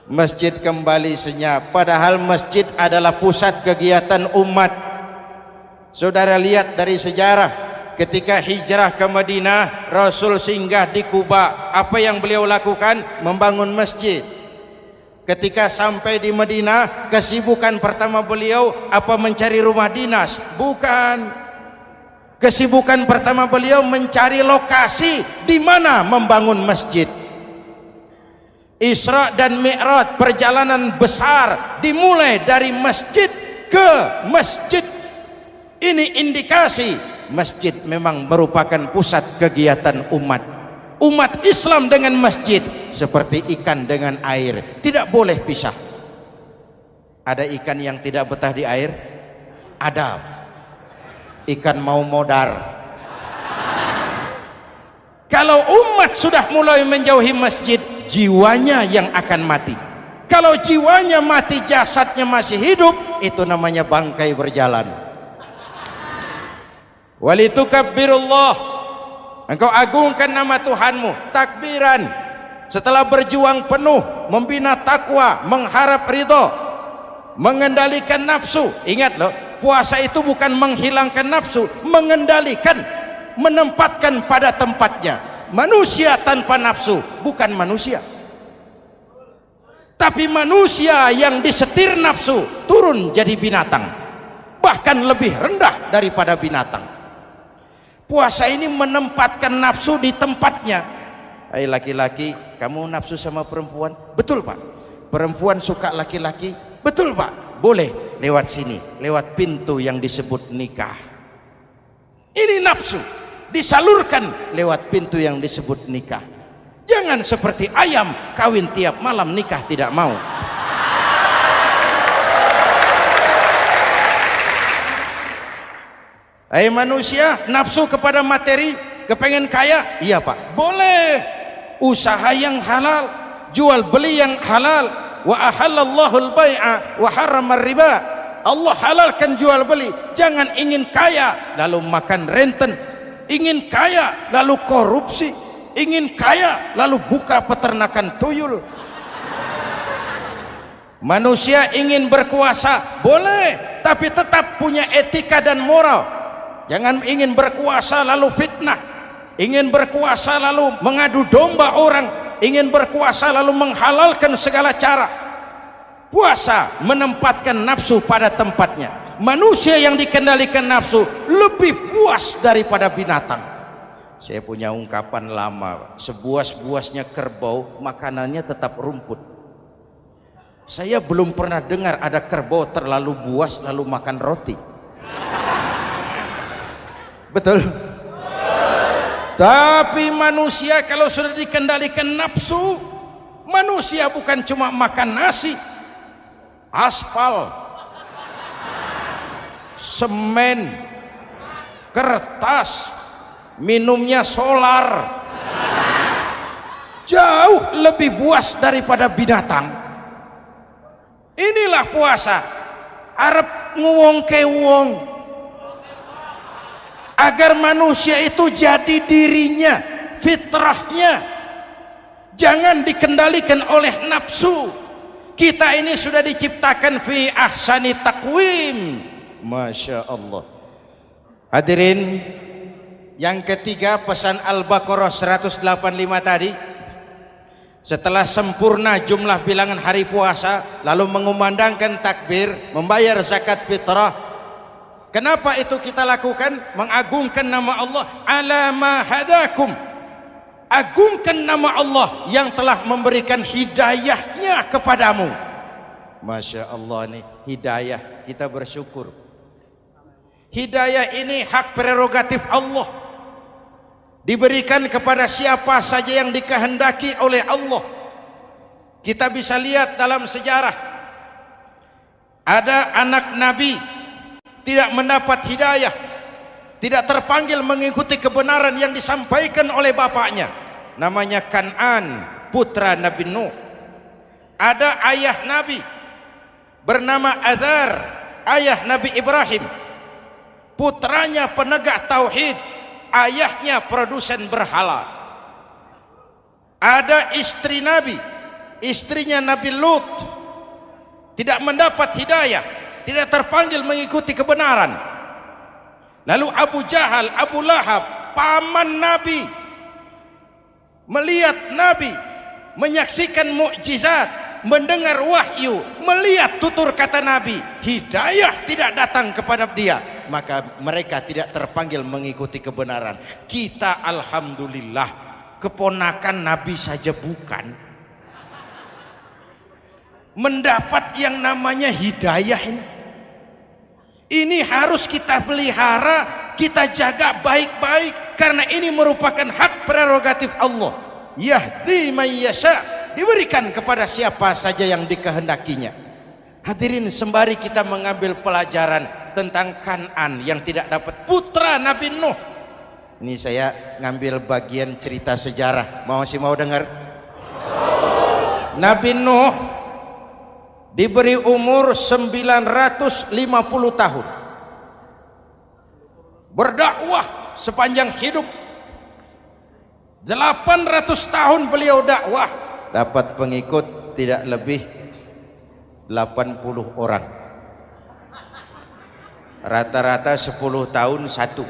Masjid kembali senyap, padahal masjid adalah pusat kegiatan umat. Saudara lihat dari sejarah, ketika hijrah ke Madinah, Rasul singgah di Kuba. Apa yang beliau lakukan? Membangun masjid. Ketika sampai di Madinah, kesibukan pertama beliau apa? Mencari rumah dinas? Bukan. Kesibukan pertama beliau mencari lokasi di mana membangun masjid. Isra dan Mi'raj, perjalanan besar dimulai dari masjid ke masjid. Ini indikasi masjid memang merupakan pusat kegiatan umat. Umat Islam dengan masjid seperti ikan dengan air, tidak boleh pisah. Ada ikan yang tidak betah di air? Ada. Ikan mau modar. Kalau umat sudah mulai menjauhi masjid, jiwanya yang akan mati. Kalau jiwanya mati, jasadnya masih hidup, itu namanya bangkai berjalan. Walitukabbirullah, engkau agungkan nama Tuhanmu. Takbiran, setelah berjuang penuh membina takwa, mengharap ridho, mengendalikan nafsu. Ingat loh, puasa itu bukan menghilangkan nafsu, mengendalikan, menempatkan pada tempatnya. Manusia tanpa nafsu bukan manusia, tapi manusia yang disetir nafsu turun jadi binatang, bahkan lebih rendah daripada binatang. Puasa ini menempatkan nafsu di tempatnya. Hai laki-laki, kamu nafsu sama perempuan? Betul Pak. Perempuan suka laki-laki? Betul Pak. Boleh lewat sini, lewat pintu yang disebut nikah. Ini nafsu disalurkan lewat pintu yang disebut nikah. Jangan seperti ayam kawin tiap malam nikah tidak mau. Manusia nafsu kepada materi, kepengen kaya, iya Pak, boleh. Usaha yang halal, jual beli yang halal. Wa ahallallahu al-bai'a wa harrama riba. Allah halalkan jual beli. Jangan ingin kaya lalu makan renten, ingin kaya lalu korupsi, ingin kaya lalu buka peternakan tuyul. Manusia ingin berkuasa, boleh, tapi tetap punya etika dan moral. Jangan ingin berkuasa lalu fitnah, ingin berkuasa lalu mengadu domba orang, ingin berkuasa lalu menghalalkan segala cara. Puasa menempatkan nafsu pada tempatnya. Manusia yang dikendalikan nafsu lebih puas daripada binatang. Saya punya ungkapan lama, sebuas-buasnya kerbau makanannya tetap rumput. Saya belum pernah dengar ada kerbau terlalu buas lalu makan roti. Betul? Tapi manusia kalau sudah dikendalikan nafsu, manusia bukan cuma makan nasi, aspal, semen, kertas, minumnya solar, jauh lebih buas daripada binatang. Inilah puasa, arep nguwong ke wong, agar manusia itu jadi dirinya, fitrahnya, jangan dikendalikan oleh nafsu. Kita ini sudah diciptakan fi ahsani taqwim. Masya Allah. Hadirin, yang ketiga pesan Al-Baqarah 185 tadi, setelah sempurna jumlah bilangan hari puasa, lalu mengumandangkan takbir, membayar zakat fitrah. Kenapa itu kita lakukan? Mengagungkan nama Allah, ala ma hadakum. Agungkan nama Allah yang telah memberikan hidayahnya kepadamu. Masya Allah nih, hidayah, kita bersyukur. Hidayah ini hak prerogatif Allah, diberikan kepada siapa saja yang dikehendaki oleh Allah. Kita bisa lihat dalam sejarah, ada anak Nabi tidak mendapat hidayah, tidak terpanggil mengikuti kebenaran yang disampaikan oleh bapaknya, namanya Kan'an, putra Nabi Nuh. Ada ayah Nabi bernama Azar, ayah Nabi Ibrahim, putranya penegak tauhid, ayahnya produsen berhala. Ada istri Nabi, istrinya Nabi Lut, tidak mendapat hidayah, tidak terpanggil mengikuti kebenaran. Lalu Abu Jahal, Abu Lahab, paman Nabi, melihat Nabi, menyaksikan mukjizat, mendengar wahyu, melihat tutur kata Nabi, hidayah tidak datang kepada dia, maka mereka tidak terpanggil mengikuti kebenaran. Kita alhamdulillah keponakan Nabi saja bukan, mendapat yang namanya hidayah ini. Ini harus kita pelihara, kita jaga baik-baik, karena ini merupakan hak prerogatif Allah. Yahdi man yasha, diberikan kepada siapa saja yang dikehendakinya. Hadirin, sembari kita mengambil pelajaran tentang Kan'an yang tidak dapat, putra Nabi Nuh. Ini saya ngambil bagian cerita sejarah, masih mau dengar? Nabi Nuh diberi umur 950 tahun, berdakwah sepanjang hidup. 800 tahun beliau dakwah, dapat pengikut tidak lebih 80 orang, rata-rata 10 tahun satu.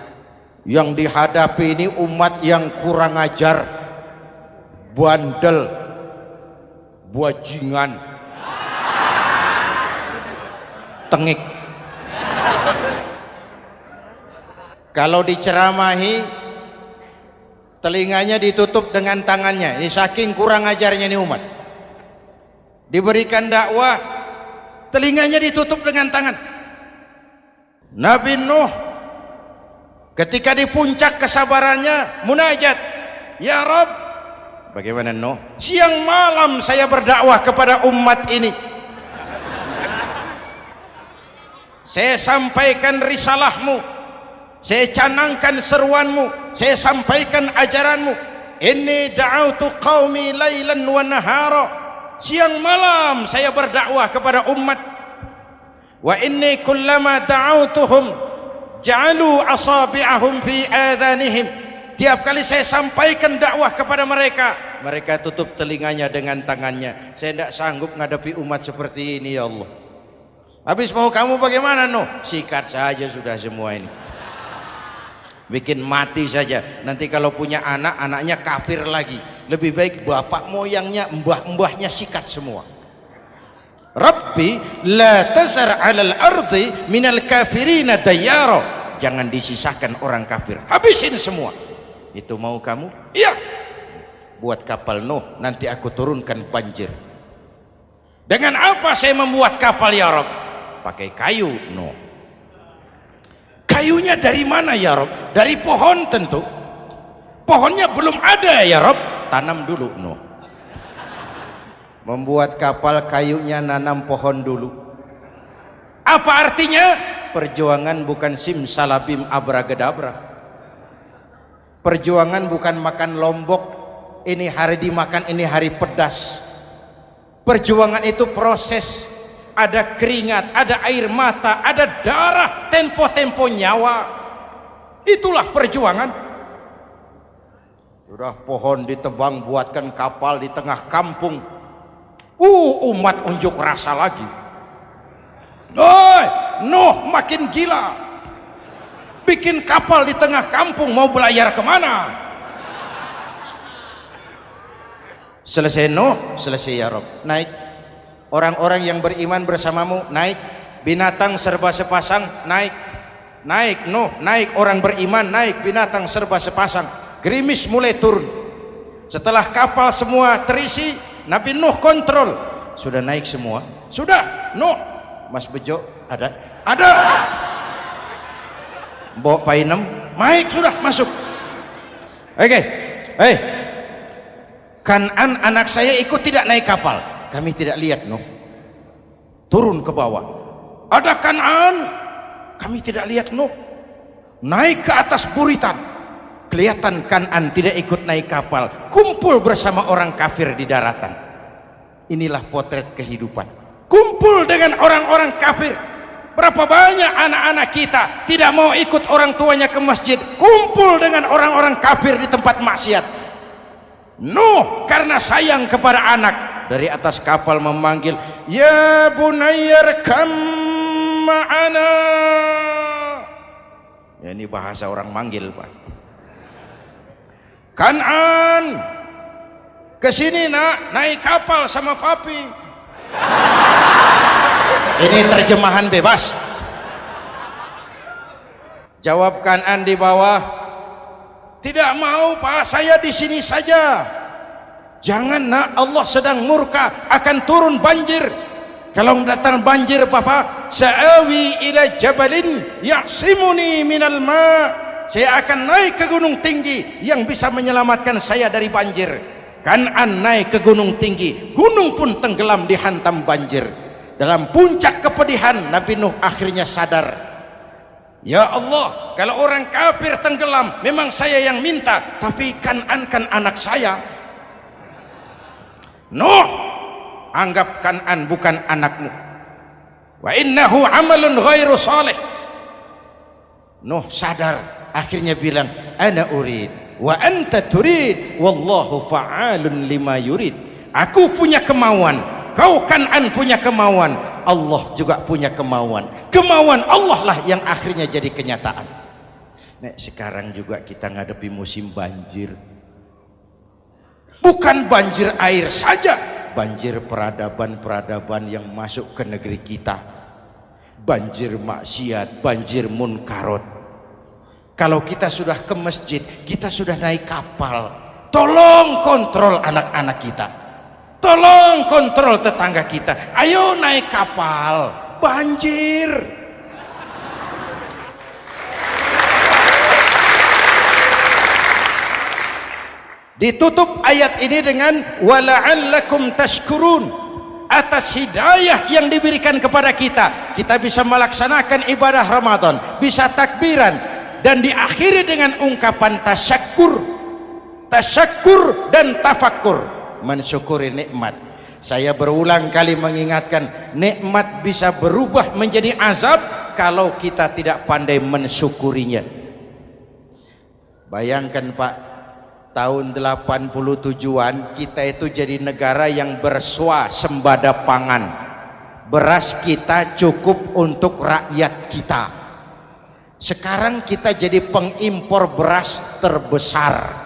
Yang dihadapi ini umat yang kurang ajar, bandel, bajingan, tengik. Kalau diceramahi, telinganya ditutup dengan tangannya. Ini saking kurang ajarnya ini umat. Diberikan dakwah, telinganya ditutup dengan tangan. Nabi Nuh ketika di puncak kesabarannya munajat, ya Rabb, bagaimana Nuh? Siang malam saya berdakwah kepada umat ini, saya sampaikan risalahmu, saya canangkan seruanmu, saya sampaikan ajaranmu. Inni da'autu qaumi lailan wa nahara, siang malam saya berdakwah kepada umat. Wa inni kullama da'autuhum ja'alu asabi'ahum fi adhanihim, tiap kali saya sampaikan dakwah kepada mereka, mereka tutup telinganya dengan tangannya. Saya tidak sanggup menghadapi umat seperti ini ya Allah. Habis mau kamu bagaimana sikat saja sudah semua ini, bikin mati saja. Nanti kalau punya anak, anaknya kafir lagi. Lebih baik bapak moyangnya, mbah-mbahnya sikat semua. Rabbi la tazar 'alal ardi minal kafirina dayyara, jangan disisakan orang kafir, habisin semua. Itu mau kamu? Iya. Buat kapal Nuh, nanti aku turunkan banjir. Dengan apa saya membuat kapal ya Rabb? Pakai kayu Nuh. Kayunya dari mana ya Rob? Dari pohon tentu. Pohonnya belum ada ya Rob, tanam dulu Nuh. Membuat kapal kayunya nanam pohon dulu. Apa artinya? Perjuangan bukan simsalabim abragedabra. Perjuangan bukan makan lombok, ini hari dimakan, ini hari pedas. Perjuangan itu proses. Ada keringat, ada air mata, ada darah, tempo-tempo nyawa. Itulah perjuangan. Sudah pohon ditebang, buatkan kapal di tengah kampung. Umat unjuk rasa lagi. Nuh makin gila. Bikin kapal di tengah kampung, mau belayar kemana? Selesai Nuh, selesai ya Rob. Naik. Orang-orang yang beriman bersamamu naik, binatang serba sepasang naik, naik Nuh, naik orang beriman naik, binatang serba sepasang. Gerimis mulai turun. Setelah kapal semua terisi, Nabi Nuh kontrol, sudah naik semua, sudah Nuh. Mas Bejo ada, bawa painem, naik sudah masuk. Oke, Kan'an anak saya ikut tidak naik kapal. Kami tidak lihat Nuh turun ke bawah. Ada Kan'an, kami tidak lihat Nuh naik ke atas buritan. Kelihatan Kan'an tidak ikut naik kapal, kumpul bersama orang kafir di daratan. Inilah potret kehidupan, kumpul dengan orang-orang kafir. Berapa banyak anak-anak kita tidak mau ikut orang tuanya ke masjid, kumpul dengan orang-orang kafir di tempat maksiat. Nuh karena sayang kepada anak, dari atas kapal memanggil, ya bunayya rkam ma'ana. Ya, ini bahasa orang manggil Pak. Kan'an kesini nak, naik kapal sama papi. Ini terjemahan bebas. Jawab Kan'an di bawah, tidak mau Pak, saya di sini saja. Jangan nak, Allah sedang murka, akan turun banjir. Kalau datang banjir Bapak, sa'awi ila jabalin ya'simuni minal ma', saya akan naik ke gunung tinggi yang bisa menyelamatkan saya dari banjir. Kan'an naik ke gunung tinggi, gunung pun tenggelam dihantam banjir. Dalam puncak kepedihan, Nabi Nuh akhirnya sadar, ya Allah, kalau orang kafir tenggelam memang saya yang minta, tapi Kan'an kan anak saya. Nuh, anggap Kan'an bukan anakmu. Wa innahu amalun ghairu salih. Nuh sadar, akhirnya bilang, ana urid wa anta turid wallahu fa'alun lima yurid. Aku punya kemauan, kau Kan'an punya kemauan, Allah juga punya kemauan. Kemauan Allah lah yang akhirnya jadi kenyataan. Nek sekarang juga kita ngadepi musim banjir. Bukan banjir air saja, banjir peradaban-peradaban yang masuk ke negeri kita. Banjir maksiat, banjir munkarot. Kalau kita sudah ke masjid, kita sudah naik kapal, tolong kontrol anak-anak kita, tolong kontrol tetangga kita. Ayo naik kapal, banjir. Ditutup ayat ini dengan wala'allakum tashkurun, atas hidayah yang diberikan kepada kita. Kita bisa melaksanakan ibadah Ramadan, bisa takbiran, dan diakhiri dengan ungkapan tasyakkur, tasyakkur dan tafakkur, mensyukuri nikmat. Saya berulang kali mengingatkan, nikmat bisa berubah menjadi azab kalau kita tidak pandai mensyukurinya. Bayangkan Pak, tahun 87-an kita itu jadi negara yang berswasembada pangan. Beras kita cukup untuk rakyat kita. Sekarang kita jadi pengimpor beras terbesar.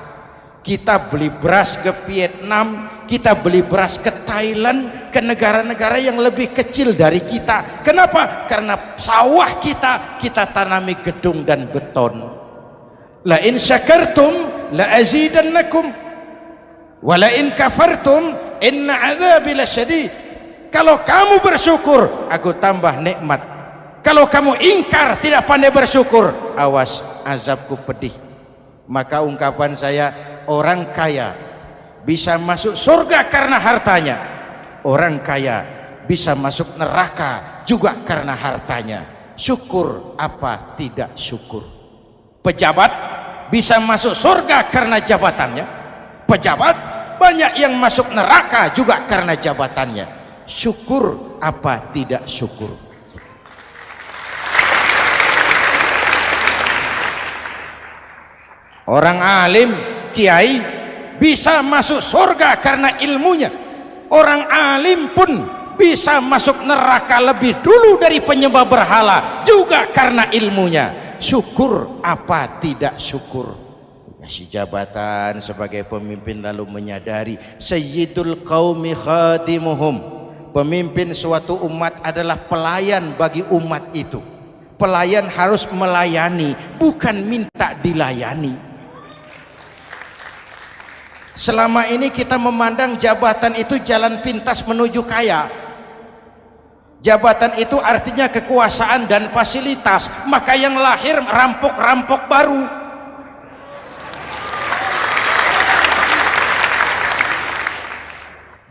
Kita beli beras ke Vietnam, kita beli beras ke Thailand, ke negara-negara yang lebih kecil dari kita. Kenapa? Karena sawah kita tanami gedung dan beton. La in syakartum la azidannakum wa la in kafartum inna adzabi lasyadid. Kalau kamu bersyukur, aku tambah nikmat. Kalau kamu ingkar, tidak pandai bersyukur, awas, azabku pedih. Maka ungkapan saya, orang kaya bisa masuk surga karena hartanya, orang kaya bisa masuk neraka juga karena hartanya. Syukur apa tidak syukur? Pejabat bisa masuk surga karena jabatannya, pejabat banyak yang masuk neraka juga karena jabatannya. Syukur apa tidak syukur? Orang alim, kiai bisa masuk surga karena ilmunya. Orang alim pun bisa masuk neraka lebih dulu dari penyembah berhala juga karena ilmunya. Syukur apa tidak syukur? Kasih jabatan sebagai pemimpin lalu menyadari sayyidul qaumi khadimuhum. Pemimpin suatu umat adalah pelayan bagi umat itu. Pelayan harus melayani, bukan minta dilayani. Selama ini kita memandang jabatan itu jalan pintas menuju kaya. Jabatan itu artinya kekuasaan dan fasilitas, maka yang lahir rampok-rampok baru.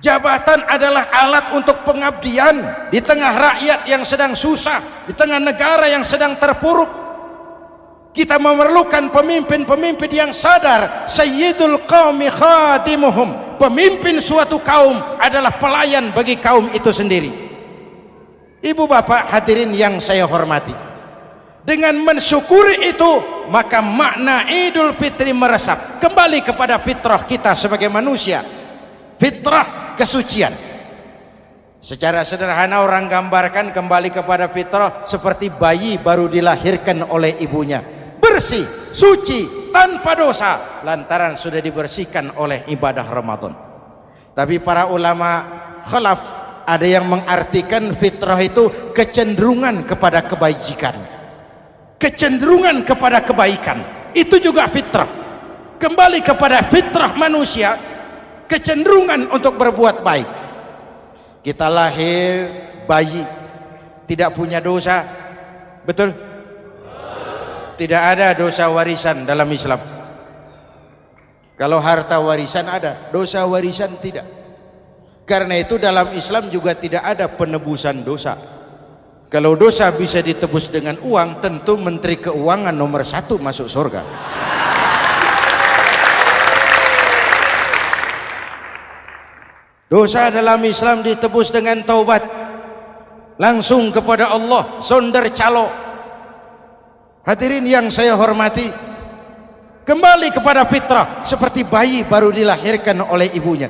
Jabatan adalah alat untuk pengabdian di tengah rakyat yang sedang susah, di tengah negara yang sedang terpuruk. Kita memerlukan pemimpin-pemimpin yang sadar sayyidul qaumi khadimuhum. Pemimpin suatu kaum adalah pelayan bagi kaum itu sendiri. Ibu bapak hadirin yang saya hormati, dengan mensyukuri itu maka makna Idul Fitri meresap kembali kepada fitrah kita sebagai manusia. Fitrah kesucian. Secara sederhana orang gambarkan kembali kepada fitrah seperti bayi baru dilahirkan oleh ibunya, bersih, suci, tanpa dosa, lantaran sudah dibersihkan oleh ibadah Ramadan. Tapi para ulama khalaf ada yang mengartikan fitrah itu kecenderungan kepada kebajikan, kecenderungan kepada kebaikan. Itu juga fitrah. Kembali kepada fitrah manusia, kecenderungan untuk berbuat baik. Kita lahir bayi tidak punya dosa, betul? Tidak ada dosa warisan dalam Islam. Kalau harta warisan ada, dosa warisan tidak. Karena itu dalam Islam juga tidak ada penebusan dosa. Kalau dosa bisa ditebus dengan uang, tentu Menteri Keuangan nomor 1 masuk surga. Dosa dalam Islam ditebus dengan taubat, langsung kepada Allah, sonder calo. Hadirin yang saya hormati, kembali kepada fitrah seperti bayi baru dilahirkan oleh ibunya,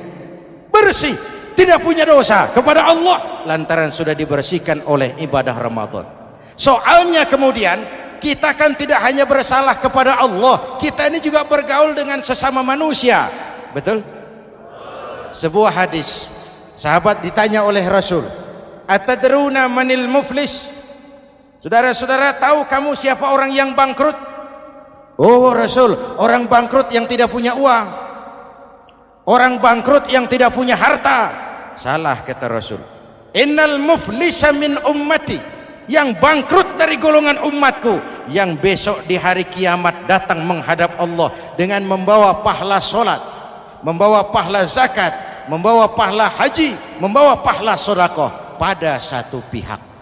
bersih, tidak punya dosa kepada Allah lantaran sudah dibersihkan oleh ibadah Ramadan. Soalnya kemudian kita kan tidak hanya bersalah kepada Allah, kita ini juga bergaul dengan sesama manusia, betul? Sebuah hadis, sahabat ditanya oleh Rasul, atadruna manil muflis? Saudara-saudara, tahu kamu siapa orang yang bangkrut? Oh Rasul, orang bangkrut yang tidak punya uang, orang bangkrut yang tidak punya harta. Salah kata Rasul, innal muflisa min ummati, yang bangkrut dari golongan umatku, yang besok di hari kiamat datang menghadap Allah dengan membawa pahala solat, membawa pahala zakat, membawa pahala haji, membawa pahala sedekah pada satu pihak.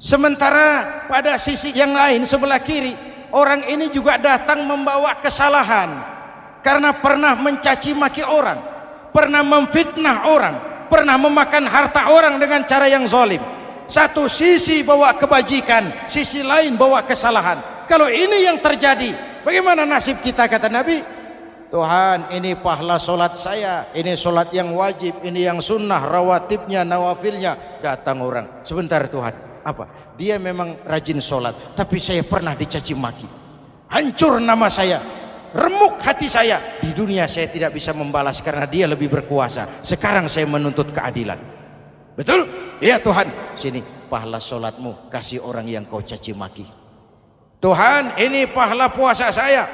Sementara pada sisi yang lain sebelah kiri orang ini juga datang membawa kesalahan karena pernah mencaci maki orang, pernah memfitnah orang, pernah memakan harta orang dengan cara yang zalim. Satu sisi bawa kebajikan, sisi lain bawa kesalahan. Kalau ini yang terjadi, bagaimana nasib kita? Kata Nabi, Tuhan, ini pahala solat saya, ini solat yang wajib, ini yang sunnah, rawatibnya, nawafilnya. Datang orang, sebentar Tuhan, apa? Dia memang rajin solat, tapi saya pernah dicaci maki, hancur nama saya, remuk hati saya. Di dunia saya tidak bisa membalas karena dia lebih berkuasa. Sekarang saya menuntut keadilan. Betul? Iya Tuhan. Sini pahala solatmu, kasih orang yang kau caci maki. Tuhan, ini pahala puasa saya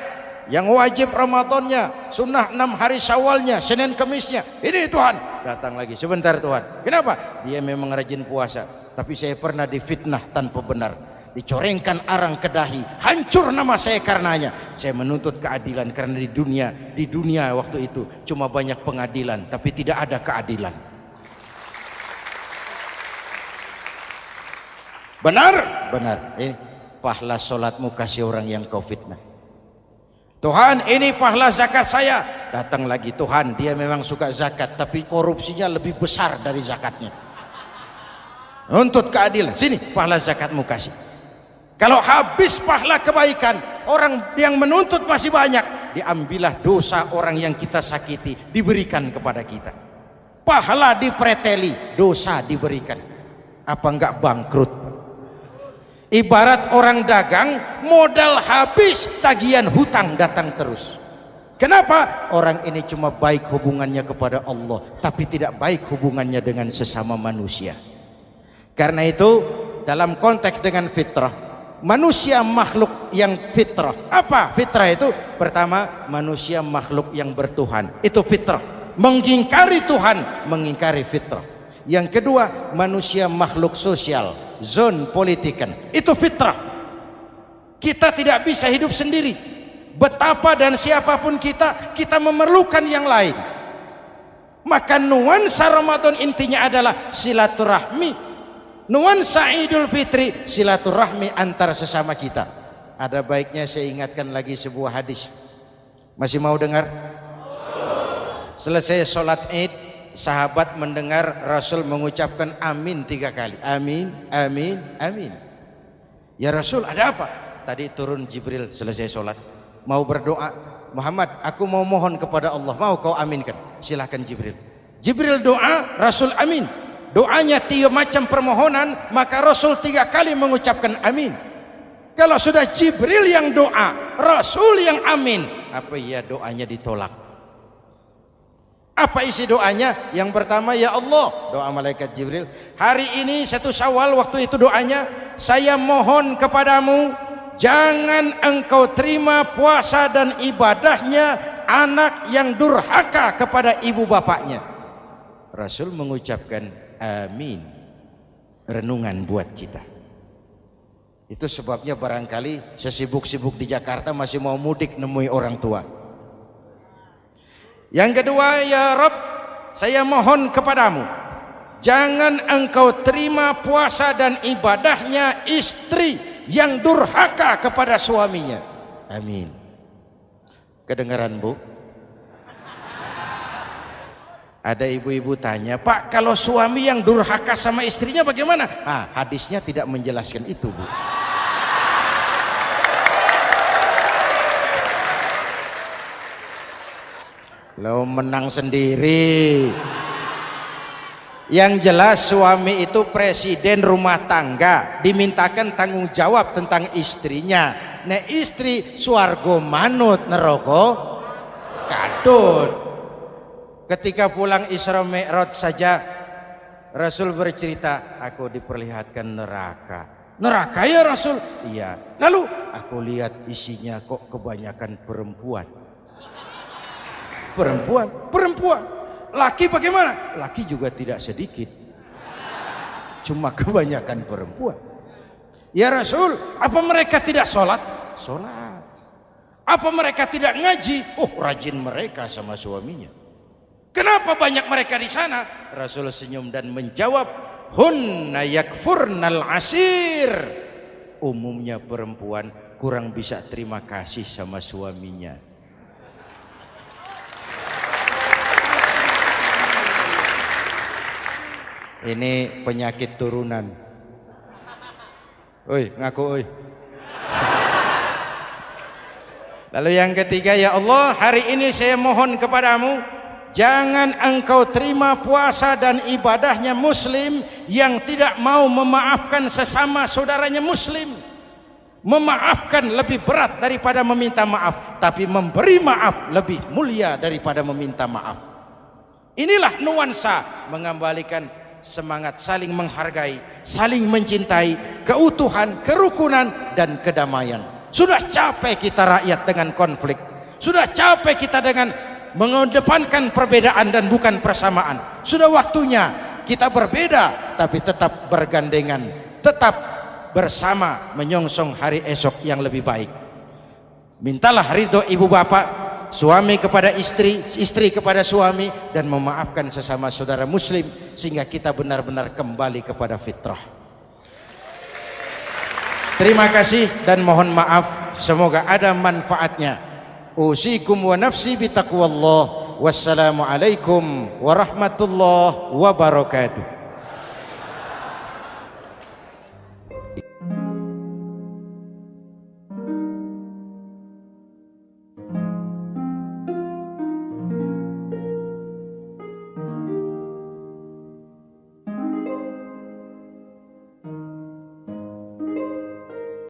yang wajib Ramadannya, sunnah 6 hari Syawalnya, Senin Kemisnya. Ini Tuhan. Datang lagi, sebentar Tuhan. Kenapa? Dia memang rajin puasa, tapi saya pernah difitnah tanpa benar, dicorengkan arang ke dahi, hancur nama saya karenanya. Saya menuntut keadilan karena di dunia waktu itu cuma banyak pengadilan tapi tidak ada keadilan. Benar? Benar. Ini pahala solatmu, kasih orang yang kau fitnah. Tuhan, ini pahala zakat saya. Datang lagi, Tuhan, dia memang suka zakat tapi korupsinya lebih besar dari zakatnya. Nuntut keadilan. Sini pahala zakatmu kasih. Kalau habis pahala kebaikan, orang yang menuntut masih banyak, diambillah dosa orang yang kita sakiti, diberikan kepada kita. Pahala dipreteli, dosa diberikan. Apa enggak bangkrut? Ibarat orang dagang, modal habis, tagihan hutang datang terus. Kenapa? Orang ini cuma baik hubungannya kepada Allah, tapi tidak baik hubungannya dengan sesama manusia. Karena itu dalam konteks dengan fitrah, manusia makhluk yang fitrah. Apa fitrah itu? Pertama, manusia makhluk yang bertuhan, itu fitrah. Mengingkari Tuhan, mengingkari fitrah. Yang kedua, manusia makhluk sosial, zon politikan, itu fitrah. Kita tidak bisa hidup sendiri. Betapa dan siapapun kita memerlukan yang lain. Maka nuansa Ramadan intinya adalah silaturahmi. Nuansa Idul Fitri silaturahmi antar sesama kita. Ada baiknya saya ingatkan lagi sebuah hadis. Masih mau dengar? Selesai sholat Id, sahabat mendengar Rasul mengucapkan amin 3 kali. Amin, amin, amin. Ya Rasul, ada apa? Tadi turun Jibril selesai sholat, mau berdoa. Muhammad, aku mau mohon kepada Allah, mau kau aminkan? Silahkan Jibril. Jibril doa, Rasul amin. Doanya 3 macam permohonan, maka Rasul 3 kali mengucapkan amin. Kalau sudah Jibril yang doa, Rasul yang amin, apa iya doanya ditolak? Apa isi doanya? Yang pertama, ya Allah, doa malaikat Jibril, hari ini 1 Syawal, waktu itu doanya, saya mohon kepadamu, jangan engkau terima puasa dan ibadahnya anak yang durhaka kepada ibu bapaknya. Rasul mengucapkan amin. Renungan buat kita. Itu sebabnya barangkali sesibuk-sibuk di Jakarta masih mau mudik nemui orang tua. Yang kedua, ya Rabb, saya mohon kepadamu, jangan engkau terima puasa dan ibadahnya istri yang durhaka kepada suaminya. Amin. Kedengaran Bu? Ada ibu-ibu tanya, Pak, kalau suami yang durhaka sama istrinya bagaimana? Hadisnya tidak menjelaskan itu, Bu. Lo menang sendiri. Yang jelas suami itu presiden rumah tangga, dimintakan tanggung jawab tentang istrinya. Nah istri swargo manut neraka kadut. Ketika pulang Isra Mi'raj saja Rasul bercerita, aku diperlihatkan neraka. Neraka ya Rasul? Iya. Lalu aku lihat isinya kok kebanyakan perempuan. Perempuan. Laki bagaimana? Laki juga tidak sedikit. Cuma kebanyakan perempuan. Ya Rasul, apa mereka tidak sholat? Sholat. Apa mereka tidak ngaji? Oh, rajin mereka sama suaminya. Kenapa banyak mereka di sana? Rasul senyum dan menjawab, hunna yakfurnal asir. Umumnya perempuan kurang bisa terima kasih sama suaminya. Ini penyakit turunan. Oi, ngaku oi. Lalu yang ketiga, ya Allah, hari ini saya mohon kepadamu, jangan engkau terima puasa dan ibadahnya muslim yang tidak mau memaafkan sesama saudaranya muslim. Memaafkan lebih berat daripada meminta maaf, tapi memberi maaf lebih mulia daripada meminta maaf. Inilah nuansa mengembalikan semangat saling menghargai, saling mencintai, keutuhan, kerukunan, dan kedamaian. Sudah capek kita rakyat dengan konflik, sudah capek kita dengan mengedepankan perbedaan dan bukan persamaan. Sudah waktunya kita berbeda tapi tetap bergandengan, tetap bersama menyongsong hari esok yang lebih baik. Mintalah ridho ibu bapak, suami kepada istri, istri kepada suami, dan memaafkan sesama saudara muslim sehingga kita benar-benar kembali kepada fitrah. Terima kasih dan mohon maaf, semoga ada manfaatnya. Usikum wa nafsi bitaqwallah. Wassalamualaikum warahmatullahi wabarakatuh.